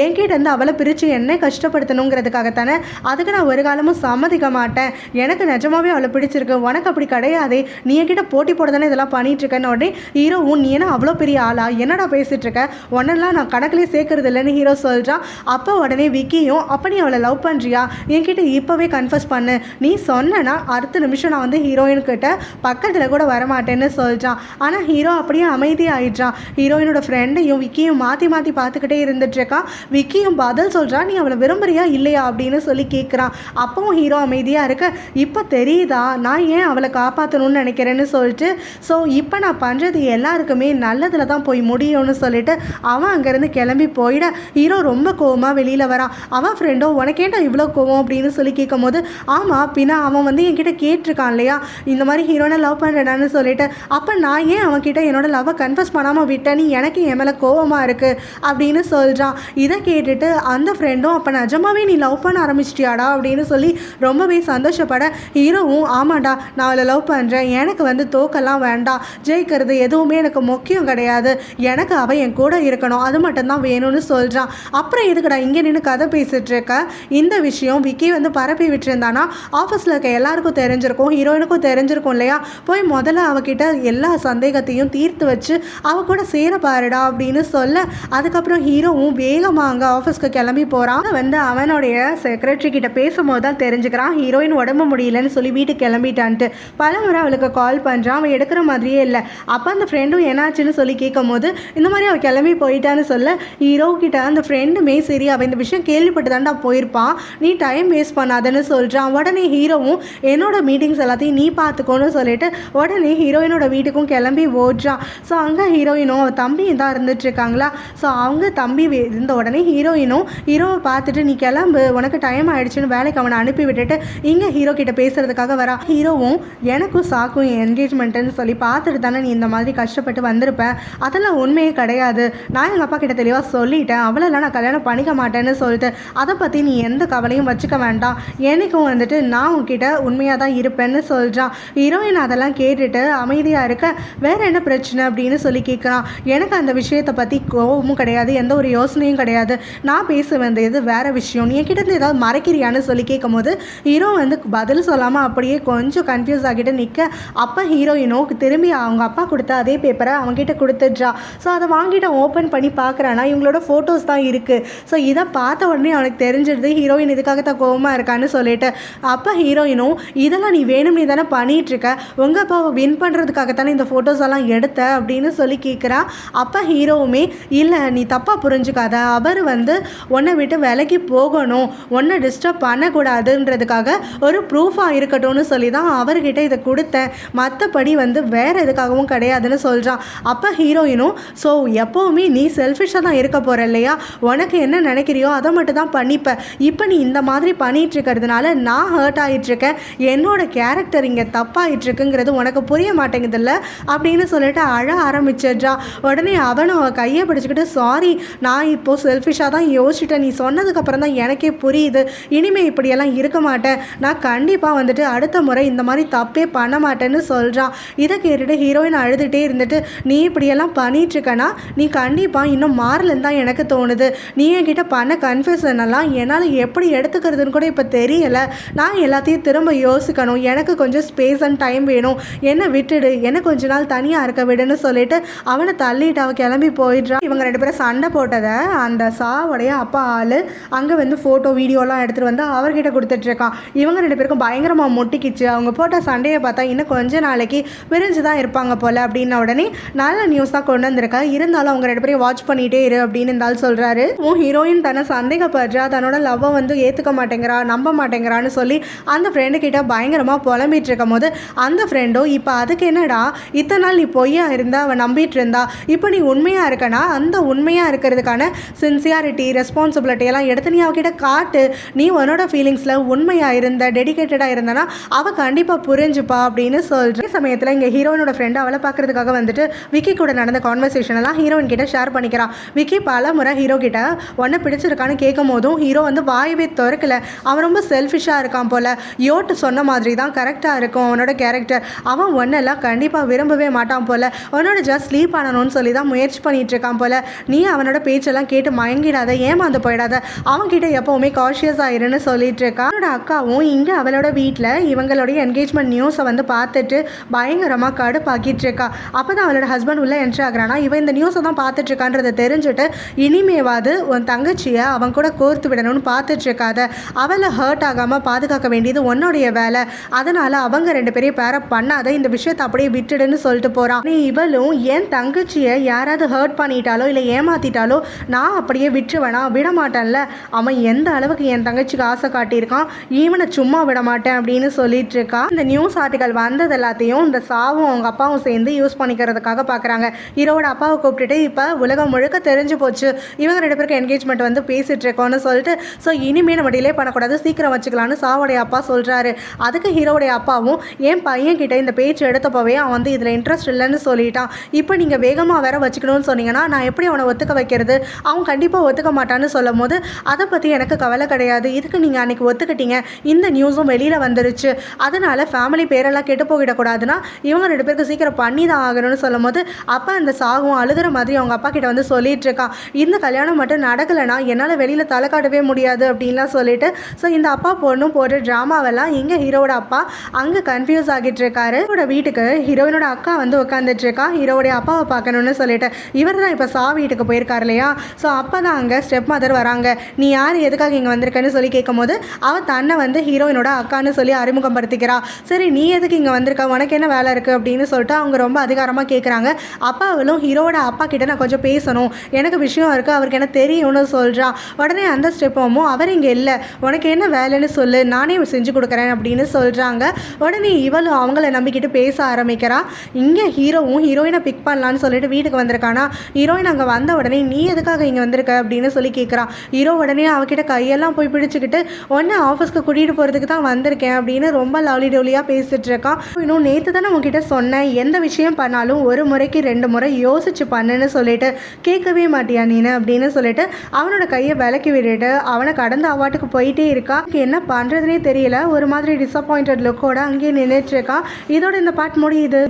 என்கிட்டேருந்து அவளை பிரித்து என்னை கஷ்டப்படுத்தணுங்கிறதுக்காக தானே, அதுக்கு நான் ஒரு காலமும் சம்மதிக்க மாட்டேன். எனக்கு நிஜமாவே அவளை பிடிச்சிருக்கு, உனக்கு அப்படி கிடையாதே, நீ என்கிட்ட போட்டி போட தானே இதெல்லாம் பண்ணிகிட்ருக்கேன்னு உடனே ஹீரோவும் நீ என்ன அவ்வளோ பெரிய ஆளா, என்னடா பேசிகிட்ருக்க, ஒன்னெல்லாம் நான் கணக்கிலே சேர்க்கறது இல்லைன்னு ஹீரோ சொல்கிறான். அப்போ உடனே விக்கியும் அப்போ நீ அவளை லவ் பண்ணுறியா, என்கிட்ட இப்போவே கன்ஃபஸ் பண்ணு, நீ சொன்னா அடுத்த நிமிஷம் நான் வந்து ஹீரோயின்கிட்ட பக்கத்தில் கூட வரமாட்டேன்னு சொல்கிறான். ஆனால் ஹீரோ அப்படியே அமைதியாகிடுறான். ஹீரோயினோட ஃப்ரெண்டையும் விக்கியும் மாற்றி மாற்றி பார்த்துக்கிட்டே இருந்துட்டுருக்கான். விக்கியும் பதில் சொல்கிறான், நீ அவளை விரும்புறியா இல்லையா அப்படின்னு சொல்லி கேட்குறான். அப்பவும் ஹீரோ அமைதியாக இருக்க, இப்போ தெரியுதா நான் ஏன் அவளை காப்பாற்றணும்னு நினைக்கிறேன்னு சொல்லிட்டு, ஸோ இப்போ நான் பண்ணுறது எல்லாருக்குமே நல்லதில் தான் போய் முடியும்னு சொல்லிட்டு அவன் அங்கேருந்து கிளம்பி போயிட ஹீரோ ரொம்ப கோவமாக வெளியில் வரான். அவன் ஃப்ரெண்டோ உனக்கேட்டா இவ்வளோ கோவம் அப்படின்னு சொல்லி கேட்கும் போது, ஆமாம் பின்ன அவன் வந்து என்கிட்ட கேட்டிருக்கான் இல்லையா இந்த மாதிரி ஹீரோனை லவ் பண்ணுறேன்னு சொல்லிட்டு, அப்போ நான் ஏன் அவன்கிட்ட என்னோட லவ்வை கன்ஃபஸ் பண்ணாமல் விட்டேன்னு எனக்கு என் மேலே கோவமாக இருக்குது அப்படின்னு சொல்கிறான். இதை கேட்டுட்டு அந்த ஃப்ரெண்டும் அப்போ நிஜமாவே நீ லவ் பண்ண ஆரம்பிச்சிட்டியாடா அப்படின்னு சொல்லி ரொம்பவே சந்தோஷப்பட ஹீரோவும் ஆமாண்டா நான் அவளை லவ் பண்ணுறேன், எனக்கு வந்து தோக்கெல்லாம் வேண்டாம், ஜெயிக்கிறது எதுவுமே எனக்கு முக்கியம் கிடையாது, எனக்கு அவள் என் கூட இருக்கணும், அது மட்டும்தான் வேணும்னு சொல்கிறான். அப்புறம் எதுக்குடா இங்கே நின்று கதை பேசிகிட்டு இருக்க, இந்த விஷயம் விக்கி வந்து பரப்பி விட்டுருந்தானா ஆஃபீஸில் இருக்க எல்லாருக்கும் தெரிஞ்சிருக்கும், ஹீரோயினுக்கும் தெரிஞ்சிருக்கும் இல்லையா, போய் முதல்ல அவகிட்ட எல்லா சந்தேகத்தையும் தீர்த்து வச்சு அவ கூட சேர பாருடா அப்படின்னு சொல்ல அதுக்கப்புறம் ஹீரோவும் வேகமாக அங்கே ஆஃபீஸ்க்கு கிளம்பி போகிறான். வந்து அவனுடைய செக்ரட்டரி கிட்ட பேசும்போது தான் தெரிஞ்சுக்கிறான் ஹீரோயின் உடம்பு முடியலன்னு சொல்லி வீட்டுக்கு கிளம்பிட்டான்ட்டு. பல முறை அவளுக்கு கால் பண்ணுறான், அவன் எடுக்கிற மாதிரியே இல்லை. அப்போ அந்த ஃப்ரெண்டும் என்னாச்சுன்னு சொல்லி கேட்கும் போது இந்த மாதிரி அவள் கிளம்பி போயிட்டான்னு சொல்ல ஹீரோ கிட்ட அந்த ஃப்ரெண்டுமே சரி அவன் இந்த விஷயம் கேள்விப்பட்டு தான்டா போயிருப்பான், நீ டைம் வேஸ்ட் பண்ணாதன்னு சொல்கிறான். உடனே ஹீரோவும் என்னோட மீட்டிங்ஸ் எல்லாத்தையும் நீ பார்த்துக்கோன்னு சொல்லிட்டு உடனே ஹீரோயினோட வீட்டுக்கும் கிளம்பி ஓடுறான். ஸோ அங்கே ஹீரோயினும் அவள் தம்பியும் தான் இருந்துட்டுருக்காங்களா. ஸோ அவங்க தம்பி இருந்த உடனே ஹீரோயினும் ஹீரோவை பார்த்துட்டு நீ கிளம்பு உனக்கு டைம் ஆகிடுச்சுன்னு வேலைக்கு அவனை அனுப்பி விட்டுட்டு இங்கே ஹீரோ கிட்ட பேசுறதுக்காக வரா. ஹீரோவும் எனக்கும் சாக்கும் என்கேஜ்மெண்ட்டுன்னு சொல்லி பார்த்துட்டு தானே நீ இந்த மாதிரி கஷ்டப்பட்டு வந்திருப்பேன், அதெல்லாம் உண்மையே கிடையாது, நான் எங்கள் அப்பா கிட்ட தெளிவாக சொல்லிட்டேன், அவளெல்லாம் நான் கல்யாணம் பண்ணிக்க மாட்டேன்னு சொல்லிட்டு அதை பற்றி நீ எந்த கவலையும் வச்சுக்க வேண்டாம், எனக்கும் வந்துட்டு நான் உன்கிட்ட உண்மையாக தான் இருப்பேன்னு சொல்கிறான். ஹீரோயின் அதெல்லாம் கேட்டுட்டு அமைதியாக இருக்க வேறு என்ன பிரச்சனை அப்படின்னு சொல்லி கேட்குறான். எனக்கு அந்த விஷயத்தை பற்றி கோபமும் கிடையாது, எந்த ஒரு யோசனையும் கிடையாது, நான் பேச வேண்டியது வேறு விஷயம், நீ என்கிட்ட ஏதாவது மறைக்கிறியான்னு சொல்லி கேட்கும் போது ஹீரோ வந்து பதில் சொல்லாமல் அப்படியே கொஞ்சம் கன்ஃபியூஸ் ஆகிட்டு நிற்க அப்போ ஹீரோயினோ திரும்பி அவங்க அப்பா கொடுத்த அதே பேப்பரை அவங்ககிட்ட கொடுத்துட்றா. ஸோ அதை வாங்கிட்டு ஓப்பன் பண்ணி பார்க்குறான்னா இவங்களோட ஃபோட்டோஸ் தான் இருக்குது. ஸோ இதை பார்த்த உடனே அவனுக்கு தெரிஞ்சிடுது ஹீரோயின் இதுக்காகத்தான் கோவமாக இருக்கான்னு சொல்லிட்டு. அப்போ ஹீரோயினும் இதெல்லாம் நீ வேணும் நீ தானே பண்ணிகிட்ருக்க, உங்கள் அப்பாவை வின் பண்ணுறதுக்காகத்தானே இந்த ஃபோட்டோஸ் எல்லாம் எடுத்த அப்படின்னு சொல்லி கேட்குறா. அப்போ ஹீரோவுமே இல்லை நீ தப்பாக புரிஞ்சுக்காத, அவர் வந்து உன்னை விட்டு விலகி போகணும், உன்னை டிஸ்டர்ப் பண்ணக்கூடாதுன்றதுக்காக ஒரு ப்ரூஃபாக இருக்கட்டும்னு சொல்லி தான் அவர்கிட்ட இதை கொடுத்தேன், மற்றபடி வந்து வேறு எதுக்காகவும் கிடையாதுன்னு சொல்கிறான். அப்போ ஹீரோயினும் ஸோ எப்போவுமே நீ செல்ஃபிஷாக தான் இருக்க போகிற இல்லையா, உனக்கு என்ன நினைக்கிறியோ அதை மட்டும் தான் பண்ணிப்ப, இப்போ நீ இந்த மாதிரி பண்ணிகிட்ருக்கிறதுனால நான் ஹர்ட் ஆகிட்டுருக்கேன், என்னோட கேரக்டர் இங்கே தப்பாகிட்டுருக்குங்கிறது உனக்கு புரிய மாட்டேங்குது முடியாதுல்ல அப்படின்னு சொல்லிட்டு அழ ஆரம்பிச்சிடுறா. உடனே அவனும் அவள் கையை பிடிச்சிக்கிட்டு, சாரி, நான் இப்போது செல்ஃபிஷாக தான் யோசிச்சிட்டேன், நீ சொன்னதுக்கப்புறம் தான் எனக்கே புரியுது, இனிமேல் இப்படியெல்லாம் இருக்க மாட்டேன், நான் கண்டிப்பாக வந்துட்டு அடுத்த முறை இந்த மாதிரி தப்பே பண்ண மாட்டேன்னு சொல்கிறான். இதை கேட்டுட்டு ஹீரோயின் அழுதுகிட்டே இருந்துட்டு, நீ இப்படியெல்லாம் பண்ணிகிட்ருக்கனா, நீ கண்டிப்பாக இன்னும் மாறலன்னு தான் எனக்கு தோணுது, நீ என்கிட்ட பண்ண கன்ஃபெஷன் எல்லாம் என்னால் எப்படி எடுத்துக்கிறதுன்னு கூட இப்போ தெரியலை, நான் எல்லாத்தையும் திரும்ப யோசிக்கணும், எனக்கு கொஞ்சம் ஸ்பேஸ் அண்ட் டைம் வேணும், என்னை விட்டுடு, என்ன கொஞ்ச நாள் தனியாக இருக்க விடுன்னு சொல்லிட்டு அவனை தள்ளிட்டு அவள் கிளம்பி போயிடுறான். இவங்க 2 பேரும் சண்டை போட்டதை அந்த சாவுடைய அப்பா ஆள் அங்கே வந்து ஃபோட்டோ வீடியோலாம் எடுத்துகிட்டு வந்து அவர்கிட்ட கொடுத்துட்ருக்கான். இவங்க 2 பேருக்கும் பயங்கரமாக முட்டிக்கிச்சு. அவங்க போட்ட சண்டையை பார்த்தா இன்னும் கொஞ்ச நாளைக்கு பிரிஞ்சு தான் இருப்பாங்க போல் அப்படின்ன உடனே நல்ல நியூஸ் தான் கொண்டு வந்திருக்கா, இருந்தாலும் அவங்க 2 பேரையும் வாட்ச் பண்ணிகிட்டே இரு அப்படின்னு இருந்தாலும் சொல்கிறாரு. ஹீரோயின் தன்னை சந்தேகப்படுறா, தன்னோட லவ்வை வந்து ஏற்றுக்க மாட்டேங்கிறா, நம்ப மாட்டேங்கிறான்னு சொல்லி அந்த ஃப்ரெண்டு கிட்ட பயங்கரமாக புலம்பிட்டு இருக்கும் போது அந்த ஃப்ரெண்டோ, இப்போ அதுக்கு என்னடா, இத்தனை நாள் நீ பொய்யா இருந்தா அவன் நம்பிட்டு இருந்தா, இப்போ நீ உண்மையாக இருக்கனா, அந்த உண்மையாக இருக்கிறதுக்கான சின்சியாரிட்டி ரெஸ்பான்சிபிலிட்டி எல்லாம் எடுத்து நீ அவகிட்ட காட்டு, நீ உன்னோட ஃபீலிங்ஸில் உண்மையாக இருந்த டெடிக்கேட்டடாக இருந்தனா அவள் கண்டிப்பாக புரிஞ்சுப்பா அப்படின்னு சொல்கிற சமயத்தில் இங்கே ஹீரோயினோட ஃப்ரெண்டு அவளை பார்க்குறதுக்காக வந்துட்டு விக்கி கூட நடந்த கான்வர்சேஷன் எல்லாம் ஹீரோயின் கிட்ட ஷேர் பண்ணிக்கிறான். விக்கி பல முறை ஹீரோ கிட்ட உன்னை பிடிச்சிருக்கான்னு கேட்கும் போதும் ஹீரோ வந்து வாயவே திறக்கல, அவன் ரொம்ப செல்ஃபிஷாக இருக்கான் போல், யோட்டு சொன்ன மாதிரி தான் கரெக்டாக இருக்கும் அவனோட கேரக்டர், அவன் ஒன்னெல்லாம் கண்டிப்பாக விரும்பவே மாட்டான் போல், உன்னோட ஜஸ்ட் ஸ்லீப் பண்ணணும்னு சொல்லி தான் முயற்சி பண்ணிட்டு இருக்கான் போல், நீ அவனோட பேச்செல்லாம் கேட்டு மயங்கிடாத, ஏமாந்து போயிடாத, அவன்கிட்ட எப்போவுமே காஷியஸ் ஆயிருன்னு சொல்லிட்டு இருக்கான். அவனோட அக்காவும் இங்கே அவளோட வீட்டில் இவங்களுடைய என்கேஜ்மெண்ட் நியூஸை வந்து பார்த்துட்டு பயங்கரமாக கடுப்பாக்கிட்டு இருக்கா. அப்போ தான் அவளோட ஹஸ்பண்ட் உள்ளே என்ட்ரி ஆகுறானா, இவன் இந்த நியூஸை தான் பார்த்துட்டு இருக்கான்றதை தெரிஞ்சுட்டு, இனிமேவாது உன் தங்கச்சியை அவன் கூட கோர்த்து விடணும்னு பார்த்துட்டு இருக்காத, அவளை ஹர்ட் ஆகாமல் பாதுகாக்க வேண்டியது உன்னுடைய வேலை, அதனால் அவங்க 2 பேரையும் பேரப் பண்ணாத, இந்த விஷயத்தை அப்படியே விட்டுடுன்னு சொல்லிட்டு போகிறான். நீ இவளும் என் தங்கச்சியை யாராவது ஹர்ட் பண்ணிட்டாலோ இல்லை ஏமாத்திட்டாலோ நான் அப்படியே விட்டுருவேனா, விட மாட்டேன்ல, அவன் எந்த அளவுக்கு என் தங்கச்சிக்கு ஆசை காட்டியிருக்கான், இவனை சும்மா விட மாட்டேன் அப்படின்னு சொல்லிட்டு இருக்கா. இந்த நியூஸ் ஆர்டிக்கல் வந்தது எல்லாத்தையும் இந்த சாவும் அவங்க அப்பாவும் சேர்ந்து யூஸ் பண்ணிக்கிறதுக்காக பார்க்குறாங்க. ஹீரோட அப்பாவை கூப்பிட்டுட்டு, இப்போ உலகம் முழுக்க தெரிஞ்சு போச்சு இவங்க 2 பேருக்கு என்கேஜ்மெண்ட் வந்து பேசிட்டு இருக்கோன்னு சொல்லிட்டு, ஸோ இனிமேல் நம்ம டிலே பண்ணக்கூடாது, சீக்கிரம் வச்சுக்கலான்னு சாவோடைய அப்பா சொல்கிறாரு. அதுக்கு ஹீரோடைய அப்பாவும், என் பையன் கிட்ட இந்த பேச்சு எடுத்தப்போவே அவன் வந்து இதில் இன்ட்ரெஸ்ட் இல்லைன்னு சொல்லிட்டான், இப்போ நீங்கள் வேகமாக வேற வச்சுக்கணும்னு சொன்னீங்கன்னா நான் எப்படி அவனை ஒத்துக்க வைக்கிறது, அவன் கண்டிப்பாக ஒத்துக்க மாட்டான்னு சொல்லும் போது, அதை பற்றி எனக்கு கவலை கிடையாது, இதுக்கு நீங்கள் அன்றைக்கி ஒத்துக்கிட்டீங்க, இந்த நியூஸும் வெளியில் வந்துருச்சு, அதனால் ஃபேமிலி பேரெல்லாம் கெட்டு போயிடக்கூடாதுன்னா இவங்க 2 பேருக்கு சீக்கிரம் பண்ணி தான் ஆகணும்னு சொல்லும் போது, அப்போ அந்த சாகும் அழுகிற மாதிரி அவங்க அப்பா கிட்ட வந்து சொல்லிட்டு இருக்கான், இந்த கல்யாணம் மட்டும் நடக்கலைன்னா என்னால் வெளியில் தலை காட்டவே முடியாது அப்படின்லாம் சொல்லிட்டு, ஸோ இந்த அப்பா பொண்ணும் போட்டு ட்ராமாவெல்லாம் இங்கே ஹீரோட அப்பா அங்கே கன்ஃபியூஸ் ஆகிட்டு இருக்காரு. ஹீரோட வீட்டுக்கு ஹீரோயினோட அக்கா வந்து உட்காந்துட்டு இருக்கா, ஹீரோடைய அப்பாவை பார்க்கணும்னு சொல்லிட்டு. இவர் தான் இப்போ சா வீட்டுக்கு போயிருக்காரு இல்லையா, ஸோ அப்போ தான் அங்கே ஸ்டெப் மதர் வராங்க. நீ யார், எதுக்காக இங்கே வந்திருக்கேன்னு சொல்லி கேட்கும் போது அவள் தன்னை வந்து ஹீரோயினோட அக்கான்னு சொல்லி அறிமுகப்படுத்திக்கிறா. சரி, நீ எதுக்கு இங்கே வந்திருக்க, உனக்கு என்ன வேலை இருக்குது அப்படின்னு சொல்லிட்டு அவங்க ரொம்ப அதிகாரமாக கேட்குறாங்க. அப்பா அவளும் ஹீரோட அப்பா கிட்ட நான் கொஞ்சம் பேசணும், எனக்கு விஷயம் இருக்குது, அவருக்கு என்ன தெரியும்னு சொல்கிறான். உடனே அந்த ஸ்டெப்பும் அவர் இங்கே இல்லை, உனக்கு என்ன வேலைன்னு சொல்லு, நானே செஞ்சு கொடுக்குறேன் அப்படின்னு சொல்கிறாங்க. உடனே இவளும் அவங்கள நம்பிக்கிட்டு பேச ஆரம்பிக்கிறா. இங்கே ஹீரோவும் ஹீரோயினை பிக் பண்ணலான்னு சொல்லிட்டு வீட்டுக்கு வந்திருக்கானா. ஹீரோயின் அங்கே வந்த உடனே நீ எதுக்காக இங்கே வந்திருக்க அப்படின்னு சொல்லி கேட்குறான். ஹீரோ உடனே அவகிட்ட கையெல்லாம் போய் பிடிச்சிக்கிட்டு, உடனே ஆஃபீஸ்க்கு கூட்டிகிட்டு போகிறதுக்கு தான் வந்திருக்கேன் அப்படின்னு ரொம்ப லவ்லி டவுலியாக பேசிகிட்டு இருக்கான். இன்னும் நேற்று தானே உங்ககிட்ட சொன்னேன், எந்த விஷயம் பண்ணாலும் 1 முறைக்கு 2 முறை யோசிச்சு பண்ணுன்னு சொல்லிட்டு, கேட்கவே மாட்டியா நீனு அப்படின்னு சொல்லிட்டு அவனோட கையை விலக்கி விட்டுட்டு அவனை கடந்து அவாட்டுக்கு போயிட்டே இருக்கா. என்ன பண்ணுறதுனே தெரியல, ஒரு மாதிரி டிசப்பாயிண்டட் லுக்கோட அங்கேயே நின்றுட்டு இருக்கான். இதோட இந்த பாட்டு முடியுது.